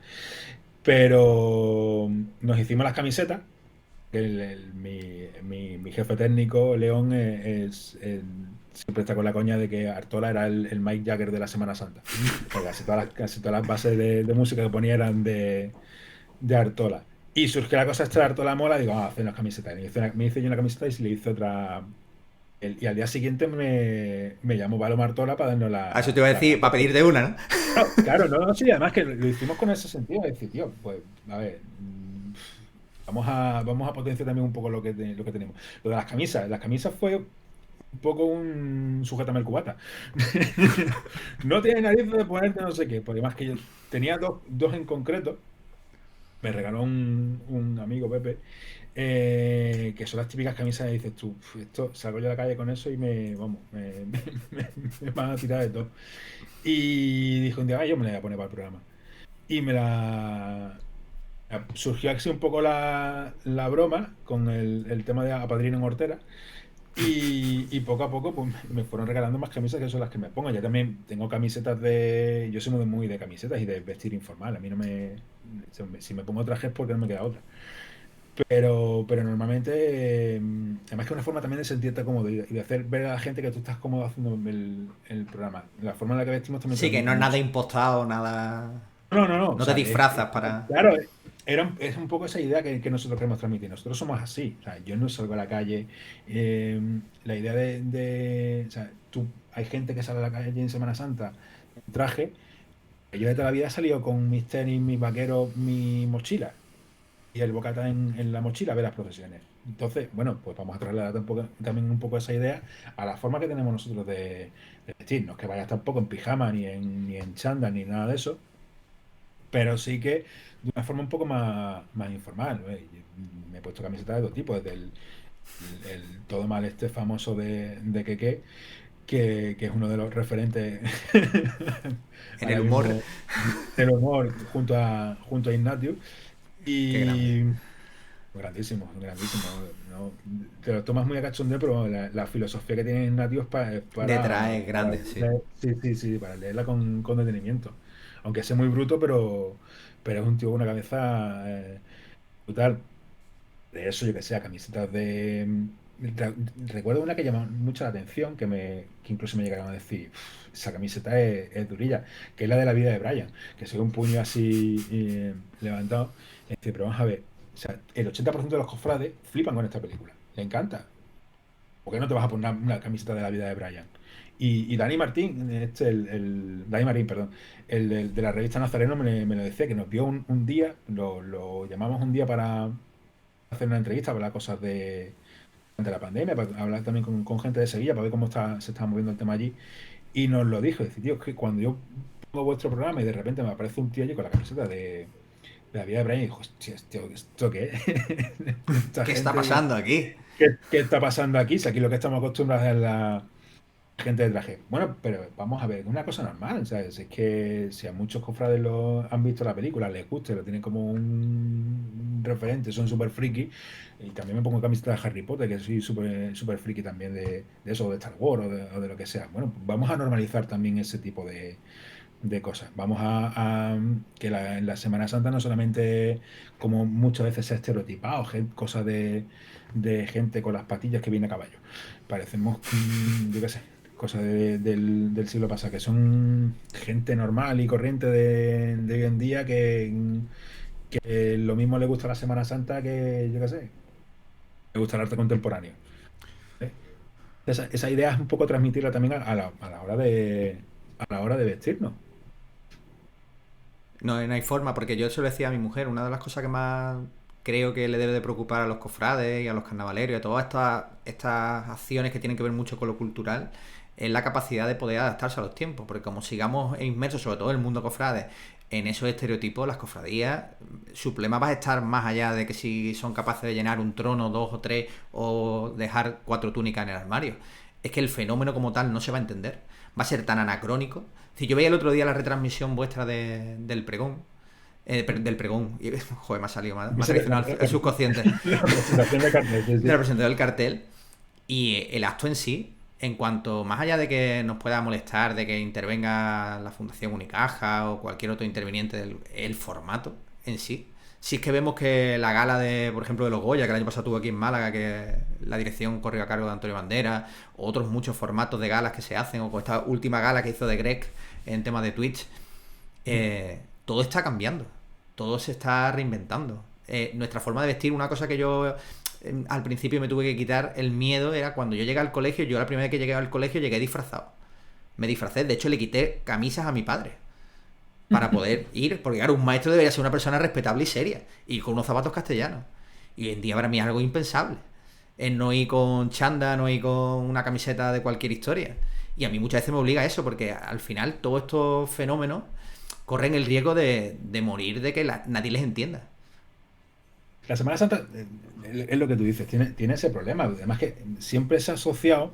pero nos hicimos las camisetas. Mi jefe técnico, León, siempre está con la coña de que Artola era el Mike Jagger de la Semana Santa. Porque casi todas las bases de música que ponía eran de Artola. Y surgió la cosa esta de Artola Mola, digo, hacer unas camisetas. Me hice yo una camiseta y le hice otra. Y al día siguiente me llamó Paloma Artola para darnos A eso te iba a la decir, para camiseta. pedirte una, ¿no? Claro, no, no, sí, además que lo hicimos con ese sentido, de decir, tío, pues, a ver, vamos a potenciar también un poco lo que tenemos. Lo de las camisas fue un poco un sujétame el cubata. No tiene narices de ponerte no sé qué, porque más que yo tenía dos en concreto, me regaló un amigo Pepe, que son las típicas camisas que dices tú, esto salgo yo a la calle con eso y vamos, me van a tirar de todo. Y dijo un día, yo me la voy a poner para el programa. Y surgió así un poco la broma con el tema de Apadrino en Hortera. Y poco a poco pues, me fueron regalando más camisas que son las que me pongo. Ya también tengo camisetas de. Yo soy muy de camisetas y de vestir informal. A mí no me. Si me pongo traje es porque no me queda otra. Pero normalmente. Además que es una forma también de sentirte cómodo y de hacer ver a la gente que tú estás cómodo haciendo el programa. La forma en la que vestimos también Sí, que no transmite es nada mucho. impostado, nada... No, no, no. O No te sea, disfrazas para... claro, es un poco esa idea que nosotros queremos transmitir. Nosotros somos así. O sea, yo no salgo a la calle. La idea o sea, hay gente que sale a la calle en Semana Santa en traje. Yo de toda la vida he salido con mis tenis, mis vaqueros, mi mochila y el bocata en la mochila a ver las procesiones. Entonces, bueno, pues vamos a trasladar también un poco esa idea a la forma que tenemos nosotros de vestir. No es que vayas tampoco en pijama, ni en chándal, ni nada de eso, pero sí que de una forma un poco más informal, ¿no? Y me he puesto camisetas de todo tipo, desde el todo mal este famoso de Keke, que es uno de los referentes En el ahora humor. mismo del humor junto a Ignatius. Qué grande. Y grandísimo, grandísimo, ¿no? Te lo tomas muy a cachondeo, pero la filosofía que tiene Ignatius es Detrás es grande, sí. sí, sí, sí, para leerla con detenimiento. Aunque sea muy bruto, pero es un tío con una cabeza brutal. De eso, yo que sé, camisetas recuerdo una que llamó mucho la atención, que incluso me llegaron a decir, esa camiseta es durilla, que es la de la vida de Brian, que se ve un puño así levantado. Y dice, pero vamos a ver, o sea, el 80% de los cofrades flipan con esta película, le encanta. ¿Por qué no te vas a poner una camiseta de la vida de Brian? Y Dani Martín, Dani Marín, perdón, de la revista Nazareno me lo decía, que nos vio un día, lo llamamos un día para hacer una entrevista, para hablar cosas de la pandemia, para hablar también con gente de Sevilla, para ver cómo se está moviendo el tema allí. Y nos lo dijo, dice, tío, es que cuando yo pongo vuestro programa y de repente me aparece un tío allí con la camiseta de la vida de Brian, y dijo, hostia, tío, ¿esto qué es? Esta ¿Qué está gente, pasando aquí? ¿qué está pasando aquí? Si aquí lo que estamos acostumbrados es la gente de traje. Bueno, pero vamos a ver, es una cosa normal, ¿sabes? Es que si a muchos cofrades han visto la película, les gusta, lo tienen como un referente, son súper friki, y también me pongo camiseta de Harry Potter, que soy súper súper friki también de eso, de Star Wars o de lo que sea. Bueno, vamos a normalizar también ese tipo de cosas. Vamos que en la Semana Santa no solamente, como muchas veces se ha estereotipado, cosas de gente con las patillas que viene a caballo. Parecemos, yo qué sé, cosas del siglo pasado, que son gente normal y corriente de hoy en día que lo mismo le gusta la Semana Santa que, yo qué sé, le gusta el arte contemporáneo. ¿Eh? Esa idea es un poco transmitirla también a la hora de vestirnos. No, no hay forma, porque yo se lo decía a mi mujer, una de las cosas que más creo que le debe de preocupar a los cofrades y a los carnavaleros y a todas estas acciones que tienen que ver mucho con lo cultural es la capacidad de poder adaptarse a los tiempos, porque como sigamos inmersos, sobre todo el mundo cofrade, en esos estereotipos, las cofradías, su problema va a estar más allá de que si son capaces de llenar un trono, dos o tres, o dejar cuatro túnicas en el armario. Es que el fenómeno como tal no se va a entender. Va a ser tan anacrónico. Si yo veía el otro día la retransmisión vuestra del pregón, del pregón, y, joder, me ha salido más tradicional el subconsciente, La presentación de carnet, sí, de la sí. presentación del cartel, y el acto en sí, en cuanto, más allá de que nos pueda molestar, de que intervenga la Fundación Unicaja o cualquier otro interviniente el formato en sí, si es que vemos que la gala de, por ejemplo, de los Goya, que el año pasado tuvo aquí en Málaga, que la dirección corrió a cargo de Antonio Bandera, o otros muchos formatos de galas que se hacen, o con esta última gala que hizo de Greg en tema de Twitch, todo está cambiando, todo se está reinventando. Nuestra forma de vestir, una cosa que yo al principio me tuve que quitar el miedo, era cuando yo llegué al colegio. Yo la primera vez que llegué al colegio llegué disfrazado. Me disfracé, de hecho le quité camisas a mi padre para poder ir, porque claro, un maestro debería ser una persona respetable y seria, y con unos zapatos castellanos. Y hoy en día para mí es algo impensable. Es no ir con chanda, no ir con una camiseta de cualquier historia. Y a mí muchas veces me obliga a eso, porque al final todos estos fenómenos corren el riesgo de morir, de que nadie les entienda. La Semana Santa es lo que tú dices, tiene ese problema. Además que siempre se ha asociado,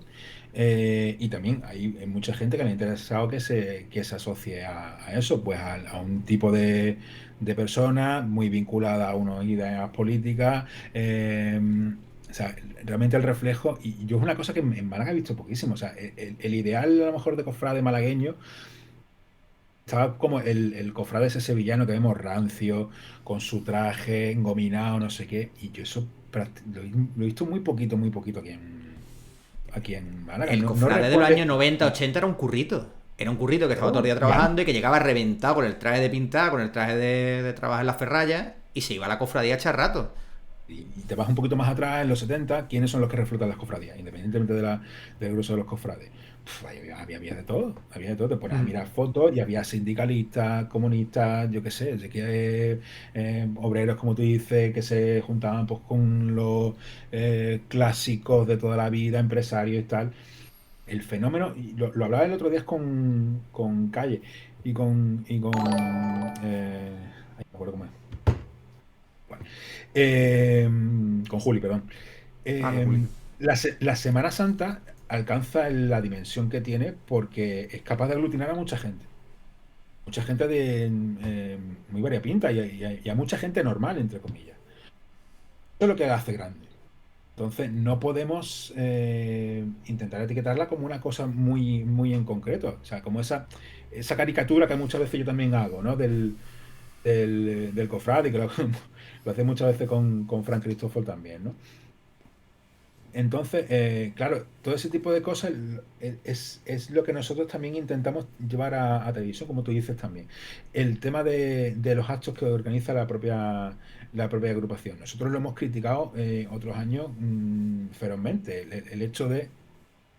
y también hay mucha gente que le ha interesado que se asocie a eso, pues a un tipo de persona muy vinculada a unas ideas políticas. O sea, realmente el reflejo, y yo es una cosa que en Málaga he visto poquísimo. O sea, el ideal a lo mejor de cofrade malagueño estaba como el cofrade ese sevillano que vemos rancio, con su traje engominado, no sé qué, y yo eso lo he visto muy poquito aquí en Málaga. El No cofrade de los recuerdo. años 90 80 era un currito. Era un currito que estaba todo el Oh, día ya. trabajando y que llegaba reventado con el traje de pintar, con el traje de trabajar en las ferrallas, y se iba a la cofradía a echar rato. Y te vas un poquito más atrás, en los 70, ¿quiénes son los que reflotan las cofradías? Independientemente del grueso de los cofrades. Había de todo, había de todo. Te pones a Mm. mirar fotos y había sindicalistas, comunistas, yo qué sé, de que, obreros, como tú dices, que se juntaban pues, con los clásicos de toda la vida, empresarios y tal. El fenómeno, y lo hablaba el otro día con Calle ay, no me acuerdo cómo es. Bueno, eh, con Juli, perdón. Ah, con Juli. La Semana Santa alcanza la dimensión que tiene porque es capaz de aglutinar a mucha gente. Mucha gente muy variopinta y a mucha gente normal, entre comillas. Eso es lo que la hace grande. Entonces, no podemos intentar etiquetarla como una cosa muy, muy en concreto. O sea, como esa caricatura que muchas veces yo también hago, ¿no? Del cofrade, que lo hace muchas veces con Frank Cristóforo también, ¿no? Entonces, claro, todo ese tipo de cosas es lo que nosotros también intentamos llevar a televisión, como tú dices también. El tema de los actos que organiza la propia agrupación. Nosotros lo hemos criticado otros años ferozmente. El hecho de,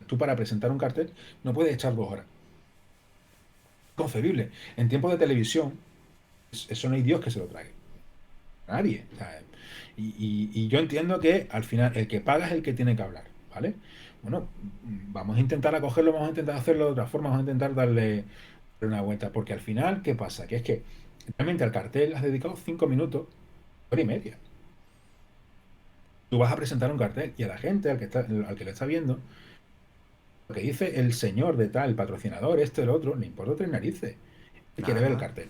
tú para presentar un cartel no puedes echar 2 horas. Concebible. En tiempos de televisión, eso no hay Dios que se lo trague. Nadie. O sea, y yo entiendo que al final el que paga es el que tiene que hablar, ¿vale? Bueno, vamos a intentar acogerlo, vamos a intentar hacerlo de otra forma, vamos a intentar darle una vuelta, porque al final, ¿qué pasa? Que es que realmente al cartel has dedicado 5 minutos, hora y media. Tú vas a presentar un cartel y a la gente, al que lo está viendo, lo que dice el señor de tal, patrocinador, esto, el otro, le importa tres narices. Él quiere Nada ver el más. cartel.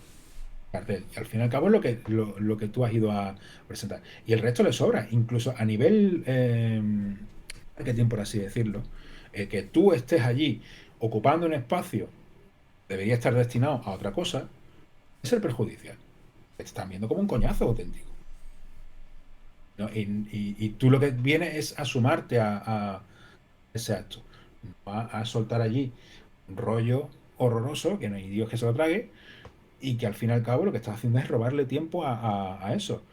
Y al fin y al cabo es lo que tú has ido a presentar. Y el resto le sobra, incluso a nivel marketing, por así decirlo, que tú estés allí ocupando un espacio. debería estar destinado a otra cosa, es el perjudicial. Te están viendo como un coñazo auténtico, ¿no? Y tú lo que vienes es a sumarte a ese acto, no a soltar allí un rollo horroroso, que no hay Dios que se lo trague, y que al fin y al cabo lo que estás haciendo es robarle tiempo a eso.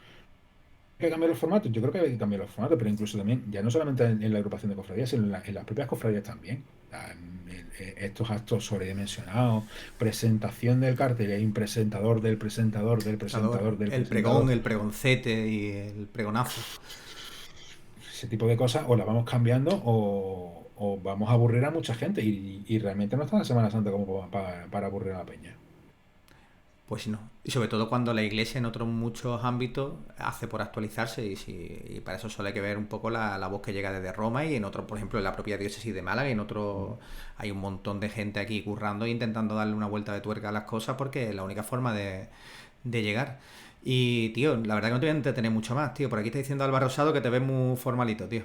¿Hay que cambiar los formatos? Yo creo que hay que cambiar los formatos, pero incluso también, ya no solamente en la agrupación de cofradías, sino en las propias cofradías también. Estos actos sobredimensionados, presentación del cartel, hay un presentador del presentador del presentador del El pregón, presentador. el pregoncete y el pregonazo. Ese tipo de cosas o las vamos cambiando o vamos a aburrir a mucha gente y realmente no está la Semana Santa como para aburrir a la peña. Pues no. Y sobre todo cuando la iglesia en otros muchos ámbitos hace por actualizarse y para eso solo hay que ver un poco la voz que llega desde Roma y en otros, por ejemplo, en la propia diócesis de Málaga y en otros hay un montón de gente aquí currando e intentando darle una vuelta de tuerca a las cosas porque es la única forma de llegar. Y, tío, la verdad que no te voy a entretener mucho más, tío. Por aquí está diciendo Alba Rosado que te ves muy formalito, tío.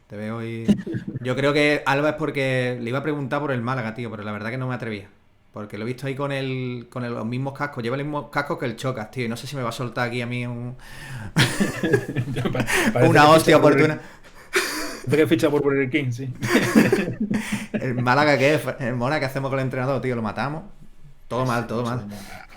Te veo hoy... Yo creo que Alba es porque le iba a preguntar por el Málaga, tío, pero la verdad que no me atrevía. Porque lo he visto ahí con los mismos cascos. Lleva los mismos cascos que el Chocas, tío. Y no sé si me va a soltar aquí a mí Parece una que hostia ficha por oportuna. parece que ficha por Burger King, sí. El Málaga, ¿qué es? El Mona, ¿qué hacemos con el entrenador, tío? Lo matamos. Todo mal, todo No sé, mal.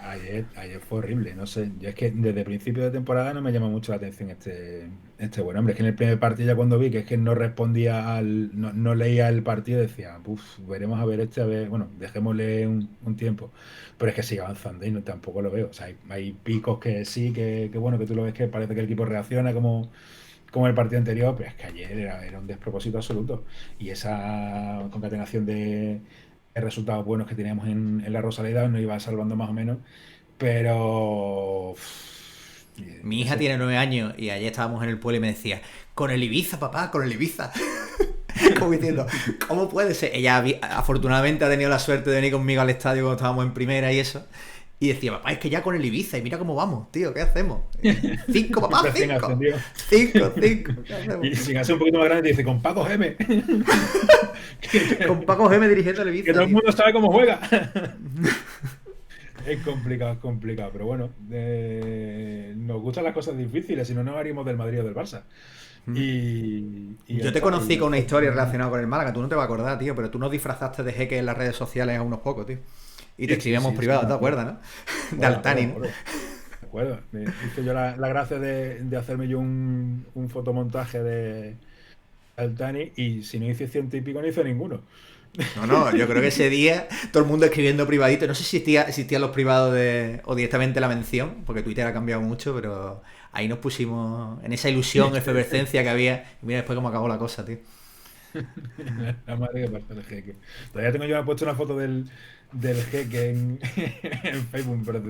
ayer fue horrible, no sé. Yo es que desde principio de temporada no me llama mucho la atención este buen hombre. Es que en el primer partido ya cuando vi que es que no respondía no leía el partido, decía, uff, veremos a ver a ver, bueno, dejémosle un tiempo. Pero es que sigue avanzando y no, tampoco lo veo. O sea, hay picos que sí, que bueno, que tú lo ves que parece que el equipo reacciona como el partido anterior, pero es que ayer era un despropósito absoluto. Y esa concatenación de resultados buenos que teníamos en la Rosaleda nos iba salvando más o menos, pero Mi no hija sé. tiene 9 años y ayer estábamos en el pueblo y me decía, con el Ibiza, papá, con el Ibiza. Como diciendo, ¿cómo puede ser? Ella afortunadamente ha tenido la suerte de venir conmigo al estadio cuando estábamos en primera y eso. Y decía, papá, es que ya con el Ibiza y mira cómo vamos, tío, ¿qué hacemos? Cinco, papá, Recién cinco. ascendido. Cinco, cinco. ¿Qué hacemos? Y sin hacer un poquito más grande, te dice, con Paco Geme, Con Paco G me dirigiendo el que Ibiza, todo el tío. mundo sabe cómo juega. Es complicado, pero bueno, nos gustan las cosas difíciles, si no, no haríamos del Madrid o del Barça. Y ya Yo te está. conocí con una historia relacionada con el Málaga, tú no te vas a acordar, tío, pero tú nos disfrazaste de jeque en las redes sociales a unos pocos, tío. Y te Sí, sí, escribíamos sí, sí, privado, me ¿te acuerdo. acuerdas, no? De Me acuerdo, Altani, me ¿no? acuerdo. De acuerdo. Me hice yo la gracia de hacerme yo un fotomontaje de Altani y si no hice ciento y pico, no hice ninguno. No, no, yo creo que ese día todo el mundo escribiendo privadito. No sé si existían los privados o directamente la mención, porque Twitter ha cambiado mucho, pero ahí nos pusimos en esa ilusión, efervescencia que había. Y mira después cómo acabó la cosa, tío. La madre que parte el jeque. Todavía tengo yo puesto una foto del jeque en Facebook, pero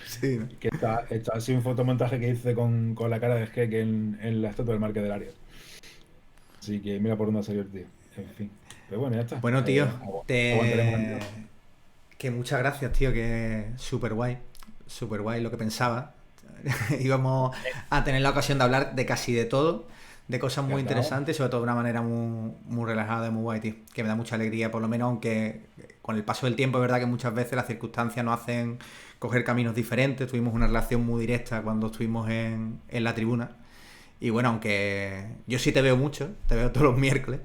Sí, ¿no? que está así un fotomontaje que hice con la cara del jeque en la estatua del Marqués del Área. Así que mira por dónde ha salido el tío. En fin. Pero bueno, ya está. Bueno, tío, Aguantaremos el te... lío. que muchas gracias, tío, que súper guay lo que pensaba. Íbamos a tener la ocasión de hablar de casi de todo, de cosas muy Encantado. interesantes, sobre todo de una manera muy relajada y muy guay, tío. Que me da mucha alegría, por lo menos, aunque con el paso del tiempo es verdad que muchas veces las circunstancias nos hacen coger caminos diferentes. Tuvimos una relación muy directa cuando estuvimos en la tribuna. Y bueno, aunque yo sí te veo mucho, te veo todos los miércoles,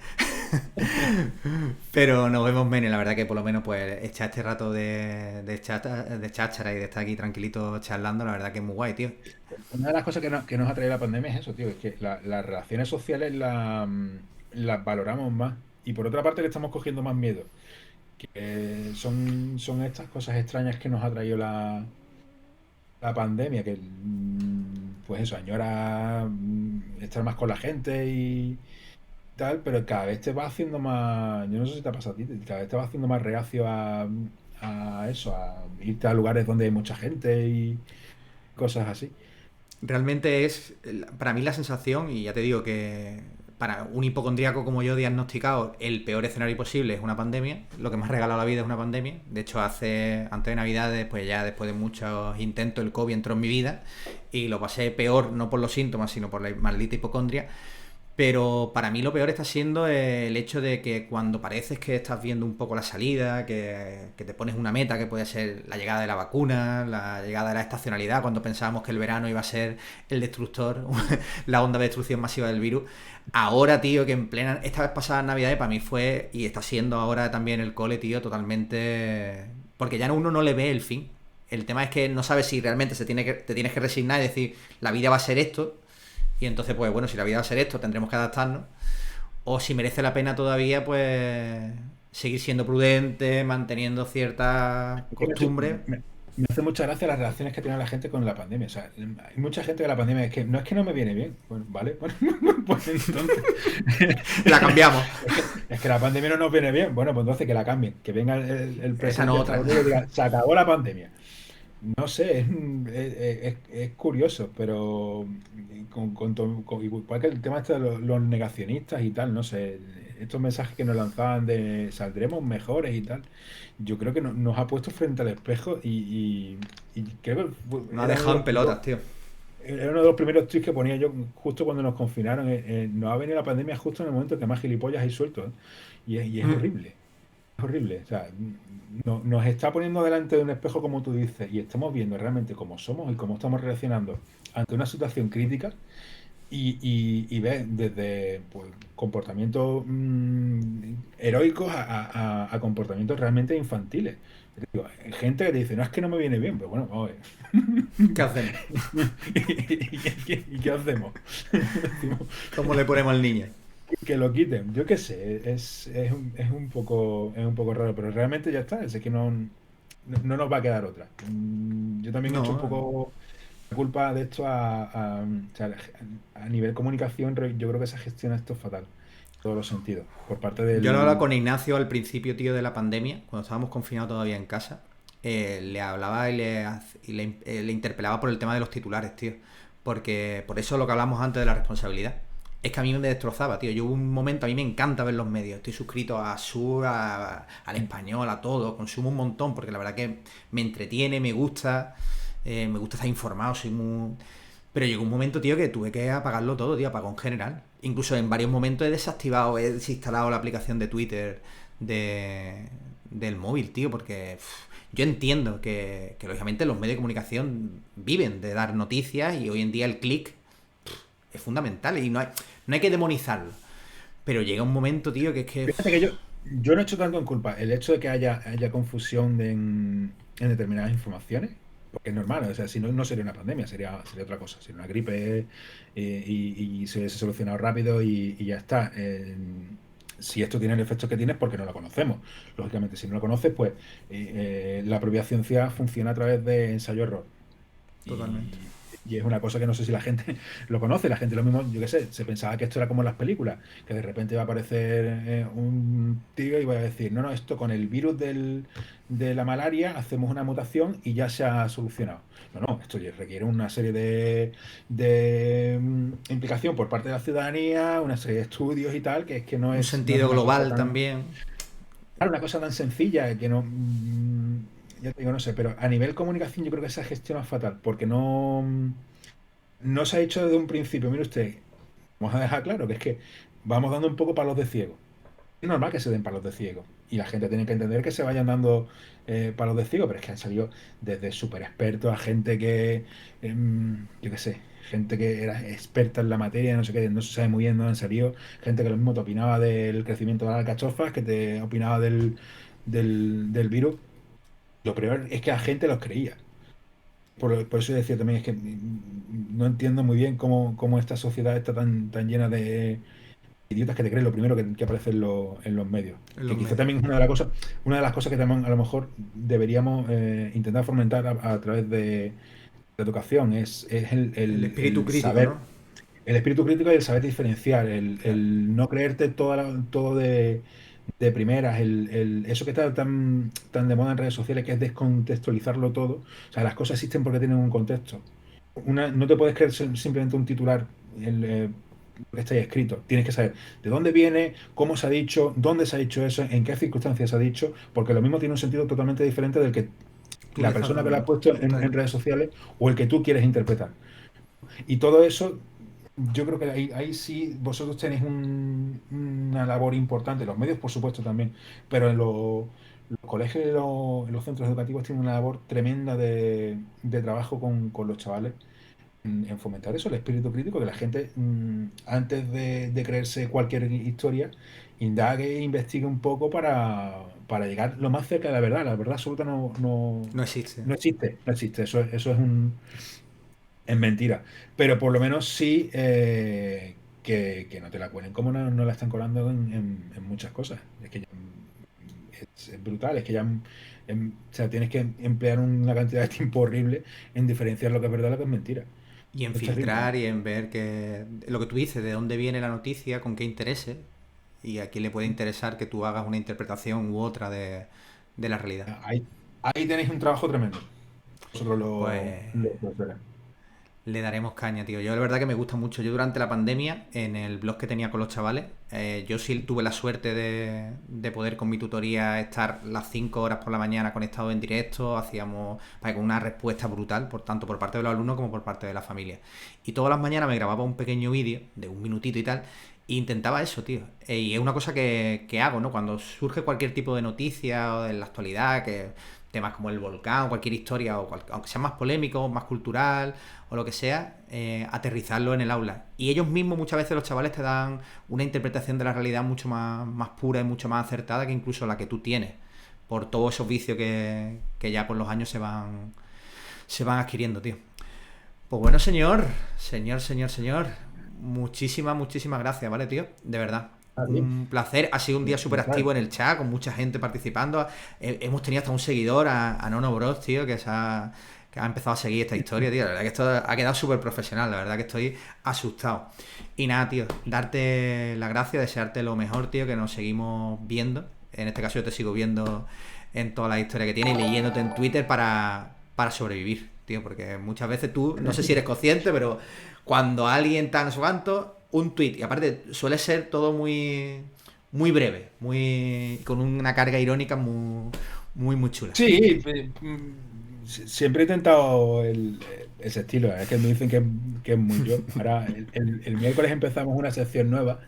pero nos vemos menos. La verdad que por lo menos pues echar este rato de cháchara y de estar aquí tranquilito charlando, la verdad que es muy guay, tío. Una de las cosas que nos ha traído la pandemia es eso, tío, es que las relaciones sociales las valoramos más y por otra parte le estamos cogiendo más miedo, que son estas cosas extrañas que nos ha traído la pandemia, que pues eso, añora estar más con la gente y tal, pero cada vez te va haciendo más, yo no sé si te ha pasado a ti, cada vez te va haciendo más reacio a eso, a irte a lugares donde hay mucha gente y cosas así. Realmente es, para mí la sensación, y ya te digo que para un hipocondríaco como yo diagnosticado, el peor escenario posible es una pandemia. Lo que me ha regalado la vida es una pandemia. De hecho, antes de Navidades, pues ya después de muchos intentos, el COVID entró en mi vida y lo pasé peor, no por los síntomas, sino por la maldita hipocondria. Pero para mí lo peor está siendo el hecho de que cuando pareces que estás viendo un poco la salida, que te pones una meta que puede ser la llegada de la vacuna, la llegada de la estacionalidad, cuando pensábamos que el verano iba a ser el destructor, la onda de destrucción masiva del virus. Ahora, tío, que en plena, esta vez pasada Navidad para mí fue, y está siendo ahora también el cole, tío, totalmente... Porque ya uno no le ve el fin. El tema es que no sabes si realmente te tienes que resignar y decir, la vida va a ser esto, y entonces, pues bueno, si la vida va a ser esto, tendremos que adaptarnos. O si merece la pena todavía, pues seguir siendo prudente, manteniendo ciertas Es que costumbres. me hace mucha gracia las relaciones que tiene la gente con la pandemia. O sea, hay mucha gente que la pandemia es que no me viene bien. Bueno, vale, bueno, pues entonces. La cambiamos. Es que la pandemia no nos viene bien. Bueno, pues entonces que la cambien. Que venga el Esa no presidente de otra. Estados Unidos y diga, se acabó la pandemia. No sé, es curioso, pero igual que el tema este de los negacionistas y tal, no sé, estos mensajes que nos lanzaban de saldremos mejores y tal, yo creo que nos ha puesto frente al espejo y creo que Nos ha dejado en pelotas, tío. era uno de los primeros tweets que ponía yo justo cuando nos confinaron. Nos ha venido la pandemia justo en el momento que más gilipollas hay sueltos, ¿eh? Y es Mm. horrible. Es horrible. O sea, nos está poniendo delante de un espejo, como tú dices, y estamos viendo realmente cómo somos y cómo estamos reaccionando ante una situación crítica y ves desde pues, comportamientos heroicos a comportamientos realmente infantiles. Digo, hay gente que te dice, no es que no me viene bien, pero bueno, vamos a ver. ¿Qué hacemos? ¿Y qué hacemos? Decimos, ¿Cómo le ponemos al niño? que lo quiten. Yo qué sé, es un poco raro, pero realmente ya está. Es que no nos va a quedar otra. Yo también he hecho un No, poco la culpa de esto o sea, a nivel comunicación. Yo creo que se gestiona esto fatal, en todos los sentidos, por parte yo lo hablaba del... con Ignacio al principio, tío, de la pandemia, cuando estábamos confinados todavía en casa. Le hablaba le interpelaba por el tema de los titulares, tío. Porque por eso lo que hablamos antes de la responsabilidad. Es que a mí me destrozaba, tío. Yo hubo un momento, a mí me encanta ver los medios. Estoy suscrito a Sur, al Español, a todo. Consumo un montón porque la verdad que me entretiene, me gusta estar informado, soy muy... Pero llegó un momento, tío, que tuve que apagarlo todo, tío, apagón general. Incluso en varios momentos he desactivado, he desinstalado la aplicación de Twitter del móvil, tío, porque yo entiendo que lógicamente los medios de comunicación viven de dar noticias y hoy en día el click es fundamental y no hay que demonizarlo. Pero llega un momento, tío, que es que... Fíjate que yo no he hecho tanto en culpa el hecho de que haya confusión en determinadas informaciones, porque es normal. O sea, si no, no sería una pandemia, sería otra cosa, sería una gripe, y se hubiese solucionado rápido y ya está. Si esto tiene el efecto que tiene es porque no lo conocemos. Lógicamente, si no lo conoces, pues la propia ciencia funciona a través de ensayo-error. Totalmente. Y es una cosa que no sé si la gente lo conoce. La gente lo mismo, yo qué sé, se pensaba que esto era como en las películas, que de repente va a aparecer un tío y va a decir, no, no, esto con el virus de la malaria hacemos una mutación y ya se ha solucionado. No, no, esto ya requiere una serie de implicación por parte de la ciudadanía, una serie de estudios y tal, que es que Un no es sentido una cosa global tan... también. Claro, una cosa tan sencilla que no. Ya te digo, no sé, pero a nivel comunicación yo creo que se gestiona fatal, porque no se ha hecho desde un principio. Mire usted, vamos a dejar claro que es que vamos dando un poco palos de ciego. Es normal que se den palos de ciego. Y la gente tiene que entender que se vayan dando palos de ciego, pero es que han salido desde súper expertos a gente que, yo qué sé, gente que era experta en la materia, no sé qué, no se sabe muy bien dónde han salido, gente que lo mismo te opinaba del crecimiento de las alcachofas, que te opinaba del virus. Lo peor es que la gente los creía. Por eso decía también, es que no entiendo muy bien cómo esta sociedad está tan llena de idiotas que te creen lo primero que aparece en los medios. En Que los quizá medios. también es una de las cosas que también a lo mejor deberíamos intentar fomentar a través de la educación, es El espíritu el crítico, saber, ¿no? el espíritu crítico y el saber diferenciar, Claro. el no creerte todo de primeras, eso que está tan de moda en redes sociales, que es descontextualizarlo todo. O sea, las cosas existen porque tienen un contexto. No te puedes creer simplemente un titular que está ahí escrito. Tienes que saber de dónde viene, cómo se ha dicho, dónde se ha dicho eso, en qué circunstancias se ha dicho, porque lo mismo tiene un sentido totalmente diferente del que Tú le la estás persona que lo ha dando. puesto Está en claro. redes sociales o el que tú quieres interpretar. Y todo eso yo creo que ahí sí vosotros tenéis una labor importante, los medios por supuesto también, pero en los colegios y en los centros educativos tienen una labor tremenda de trabajo con los chavales en fomentar eso, el espíritu crítico, que la gente antes de creerse cualquier historia, indague e investigue un poco para llegar lo más cerca de la verdad absoluta No existe. no existe, no existe, eso es mentira. Pero por lo menos sí que no te la cuelen como no la están colando en muchas cosas. Es que ya, es brutal, es que ya o sea, tienes que emplear una cantidad de tiempo horrible en diferenciar lo que es verdad y lo que es mentira. Y en Es terrible. filtrar y en ver que lo que tú dices, de dónde viene la noticia, con qué interese, y a quién le puede interesar que tú hagas una interpretación u otra de la realidad. Ahí, ahí tenéis un trabajo tremendo. Vosotros Pues los veréis. le daremos caña, tío. Yo la verdad que me gusta mucho. Yo durante la pandemia, en el blog que tenía con los chavales, yo sí tuve la suerte de poder con mi tutoría estar las 5 horas por la mañana conectado en directo. Hacíamos con una respuesta brutal, por tanto por parte de los alumnos como por parte de la familia. Y todas las mañanas me grababa un pequeño vídeo de un minutito y tal. E intentaba eso, tío. Y es una cosa que hago, ¿no? Cuando surge cualquier tipo de noticia o de la actualidad, que temas como el volcán o cualquier historia, aunque sea más polémico, más cultural o lo que sea, aterrizarlo en el aula. Y ellos mismos muchas veces los chavales te dan una interpretación de la realidad mucho más pura y mucho más acertada que incluso la que tú tienes, por todos esos vicios que ya por los años se van adquiriendo, tío. Pues bueno, señor, muchísimas gracias, ¿vale, tío? De verdad. Así. Un placer. Ha sido un día súper activo en el chat, con mucha gente participando. Hemos tenido hasta un seguidor, a Nono Bros, tío, que ha empezado a seguir esta historia, tío. La verdad que esto ha quedado súper profesional. La verdad que estoy asustado. Y nada, tío, darte las gracias, desearte lo mejor, tío, que nos seguimos viendo. En este caso yo te sigo viendo en toda la historia que tienes y leyéndote en Twitter para sobrevivir, tío. Porque muchas veces tú, no sé si eres consciente, pero cuando alguien está en su canto, un tweet, y aparte suele ser todo muy breve, con una carga irónica muy chula. Sí, siempre he intentado ese estilo. Es que me dicen que es muy yo. Ahora, el miércoles empezamos una sección nueva,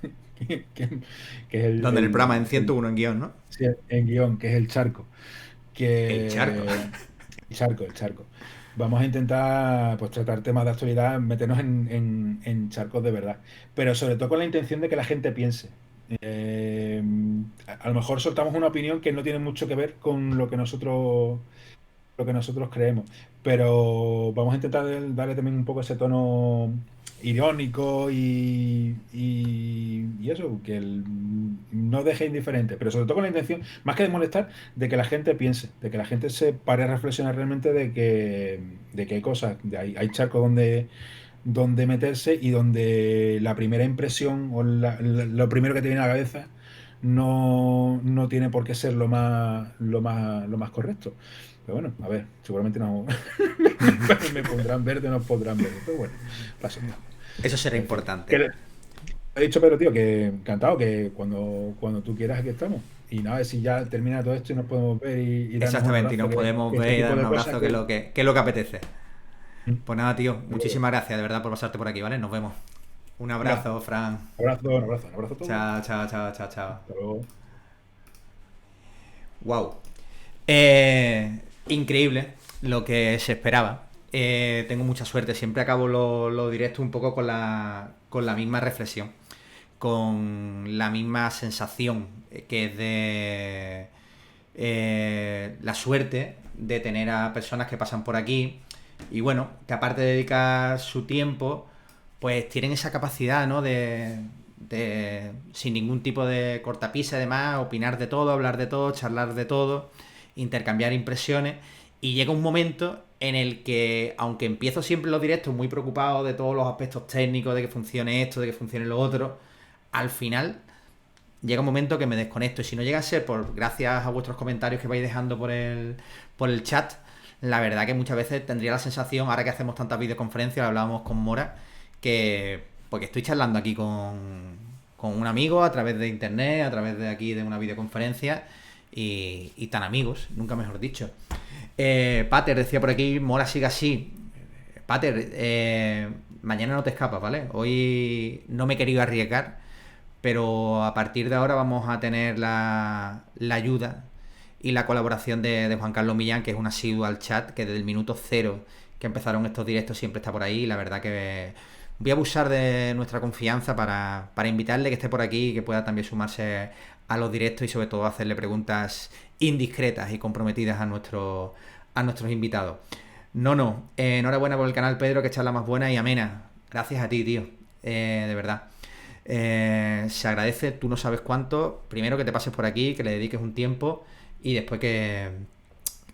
que es Donde en el programa en 101 en guión, ¿no? sí, en guión, que es el charco. El charco. Que, el charco. Vamos a intentar pues tratar temas de actualidad, meternos en charcos de verdad. Pero sobre todo con la intención de que la gente piense. Eh, a lo mejor soltamos una opinión que no tiene mucho que ver con lo que nosotros creemos. Pero vamos a intentar darle también un poco ese tono irónico y eso, que no deje indiferente, pero sobre todo con la intención, más que de molestar, de que la gente piense, de que la gente se pare a reflexionar realmente de que hay cosas, hay charcos donde meterse y donde la primera impresión o lo primero que te viene a la cabeza no tiene por qué ser lo más correcto. Pero bueno, a ver, seguramente no me pondrán verde o no pondrán verde. Pero bueno, paso. Eso será En fin. importante. He dicho, Pedro, tío, que encantado, que cuando tú quieras aquí estamos. Y nada, a ver si ya termina todo esto y nos podemos ver y darnos un Exactamente, y abrazo, nos podemos que este ver y dar tipo un de cosas abrazo, que es lo que apetece. Pues nada, tío, que- muchísimas gracias de verdad por pasarte por aquí, ¿vale? Nos vemos. Un Venga, abrazo, Fran. un abrazo a todos. Chao. Hasta luego. Wow. Increíble lo que se esperaba. Tengo mucha suerte. Siempre acabo lo directo un poco con la misma reflexión. Con la misma sensación que es de la suerte de tener a personas que pasan por aquí y bueno, que aparte de dedicar su tiempo, pues tienen esa capacidad, ¿no? Sin ningún tipo de cortapisa y demás, opinar de todo, hablar de todo, charlar de todo, intercambiar impresiones. Y llega un momento en el que, aunque empiezo siempre los directos muy preocupado de todos los aspectos técnicos, de que funcione esto, de que funcione lo otro, al final llega un momento que me desconecto. Y si no llega a ser gracias a vuestros comentarios que vais dejando por el chat, la verdad que muchas veces tendría la sensación, ahora que hacemos tantas videoconferencias, hablábamos con Mora, que porque estoy charlando aquí con un amigo a través de internet, a través de aquí de una videoconferencia y tan amigos, nunca mejor dicho. Pater decía por aquí, Mora sigue así. Pater, mañana no te escapas, ¿vale? Hoy no me he querido arriesgar, pero a partir de ahora vamos a tener la ayuda y la colaboración de Juan Carlos Millán, que es un asiduo al chat, que desde el minuto cero que empezaron estos directos siempre está por ahí. Y la verdad que voy a abusar de nuestra confianza para invitarle que esté por aquí y que pueda también sumarse a los directos y sobre todo hacerle preguntas indiscretas y comprometidas a nuestros invitados. No, enhorabuena por el canal, Pedro, que charla más buena y amena. Gracias a ti, tío, de verdad. Se agradece, tú no sabes cuánto, primero que te pases por aquí, que le dediques un tiempo y después que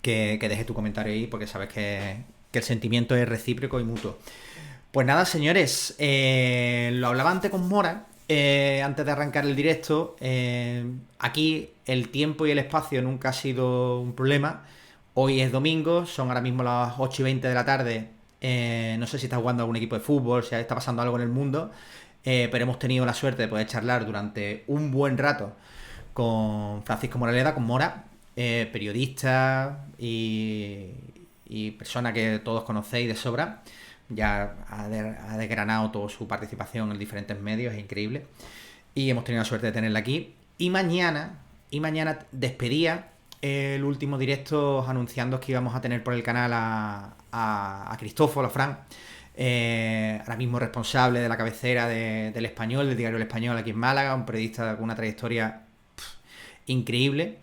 dejes tu comentario ahí porque sabes que el sentimiento es recíproco y mutuo. Pues nada, señores, lo hablaba antes con Mora, antes de arrancar el directo. Aquí el tiempo y el espacio nunca ha sido un problema. Hoy es domingo, son ahora mismo las 8:20 de la tarde. No sé si está jugando algún equipo de fútbol, si está pasando algo en el mundo, pero hemos tenido la suerte de poder charlar durante un buen rato con Francisco Moraleda, con Mora, periodista y persona que todos conocéis de sobra. Ya ha desgranado toda su participación en diferentes medios, es increíble. Y hemos tenido la suerte de tenerla aquí. Y mañana despedía el último directo anunciando que íbamos a tener por el canal a Cristóforo, a Fran, ahora mismo responsable de la cabecera del Español, del diario El Español aquí en Málaga, un periodista con una trayectoria increíble,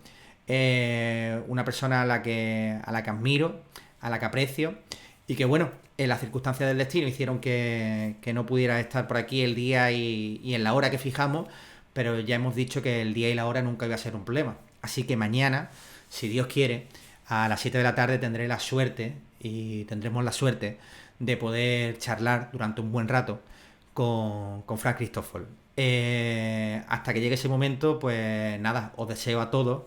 una persona a la que admiro, a la que aprecio y que bueno, en las circunstancias del destino hicieron que no pudiera estar por aquí el día y en la hora que fijamos, pero ya hemos dicho que el día y la hora nunca iba a ser un problema. Así que mañana, si Dios quiere, a las 7 de la tarde tendremos la suerte de poder charlar durante un buen rato con Frank Cristóforo. Hasta que llegue ese momento, pues nada, os deseo a todos,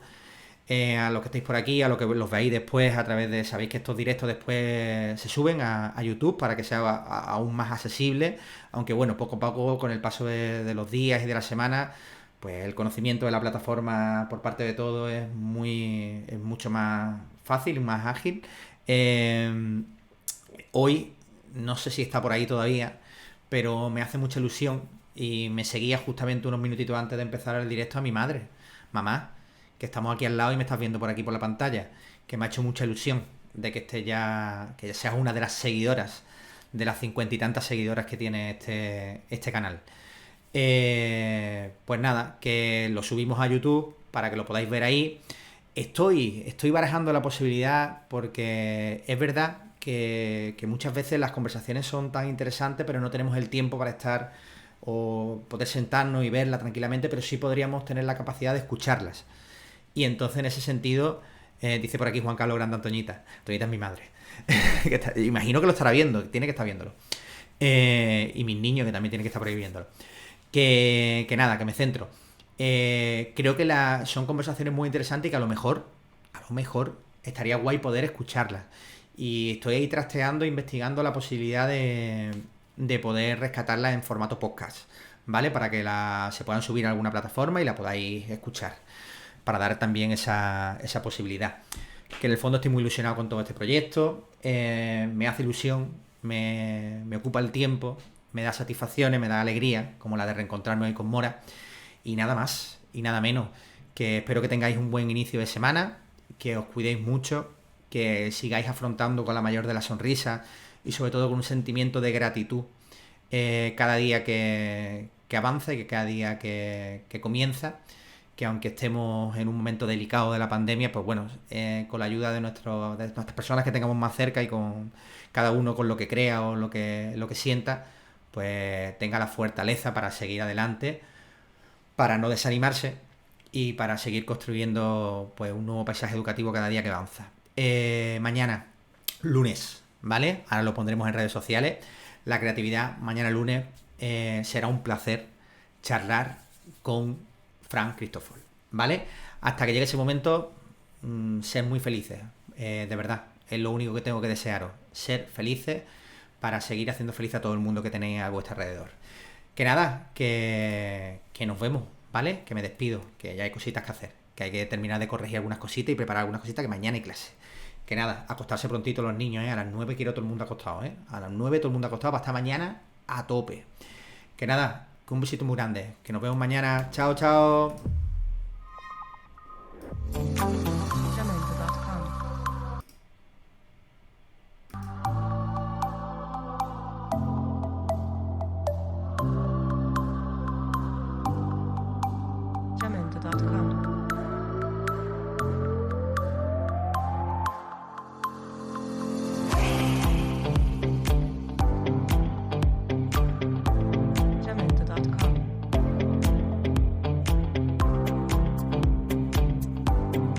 a los que estáis por aquí, a los que los veáis después a través de, sabéis que estos directos después se suben a YouTube para que sea aún más accesible, aunque bueno, poco a poco con el paso de los días y de las semanas, pues el conocimiento de la plataforma por parte de todos es mucho más fácil y más ágil. Hoy, no sé si está por ahí todavía, pero me hace mucha ilusión y me seguía justamente unos minutitos antes de empezar el directo a mi madre. Mamá, que estamos aquí al lado y me estás viendo por aquí por la pantalla, que me ha hecho mucha ilusión de que esté ya, que seas una de las seguidoras, de las 50 y tantas seguidoras que tiene este canal. Pues nada, que lo subimos a YouTube para que lo podáis ver ahí. Estoy barajando la posibilidad porque es verdad que muchas veces las conversaciones son tan interesantes, pero no tenemos el tiempo para estar o poder sentarnos y verla tranquilamente, pero sí podríamos tener la capacidad de escucharlas. Y entonces en ese sentido, dice por aquí Juan Carlos Grande Antoñita es mi madre. Imagino que lo estará viendo, tiene que estar viéndolo. Y mis niños que también tienen que estar por ahí viéndolo. Que nada, que me centro. Creo que son conversaciones muy interesantes y que a lo mejor estaría guay poder escucharlas. Y estoy ahí trasteando, investigando la posibilidad de poder rescatarlas en formato podcast, ¿vale? Para que se puedan subir a alguna plataforma y la podáis escuchar. Para dar también esa posibilidad. Que en el fondo estoy muy ilusionado con todo este proyecto. Me hace ilusión, me ocupa el tiempo, me da satisfacciones, me da alegría, como la de reencontrarme hoy con Mora. Y nada más, y nada menos. Que espero que tengáis un buen inicio de semana, que os cuidéis mucho, que sigáis afrontando con la mayor de las sonrisas y sobre todo con un sentimiento de gratitud cada día que avanza y que cada día que comienza. Que aunque estemos en un momento delicado de la pandemia, pues bueno, con la ayuda de nuestras personas que tengamos más cerca y con cada uno con lo que crea o lo que sienta, pues tenga la fortaleza para seguir adelante, para no desanimarse y para seguir construyendo pues un nuevo paisaje educativo cada día que avanza. Mañana, lunes, ¿vale? Ahora lo pondremos en redes sociales. La creatividad, mañana lunes, será un placer charlar con Frank Cristóforo, ¿vale? Hasta que llegue ese momento, ser muy felices, de verdad, es lo único que tengo que desearos, ser felices para seguir haciendo feliz a todo el mundo que tenéis a vuestro alrededor. Que nada, que nos vemos, ¿vale? Que me despido, que ya hay cositas que hacer, que hay que terminar de corregir algunas cositas y preparar algunas cositas que mañana hay clase. Que nada, acostarse prontito los niños, ¿eh? A las 9 quiero todo el mundo acostado, ¿eh? A las 9 todo el mundo acostado para estar mañana a tope. Que nada, que un besito muy grande. Que nos vemos mañana. Chao, chao. Jamendo.com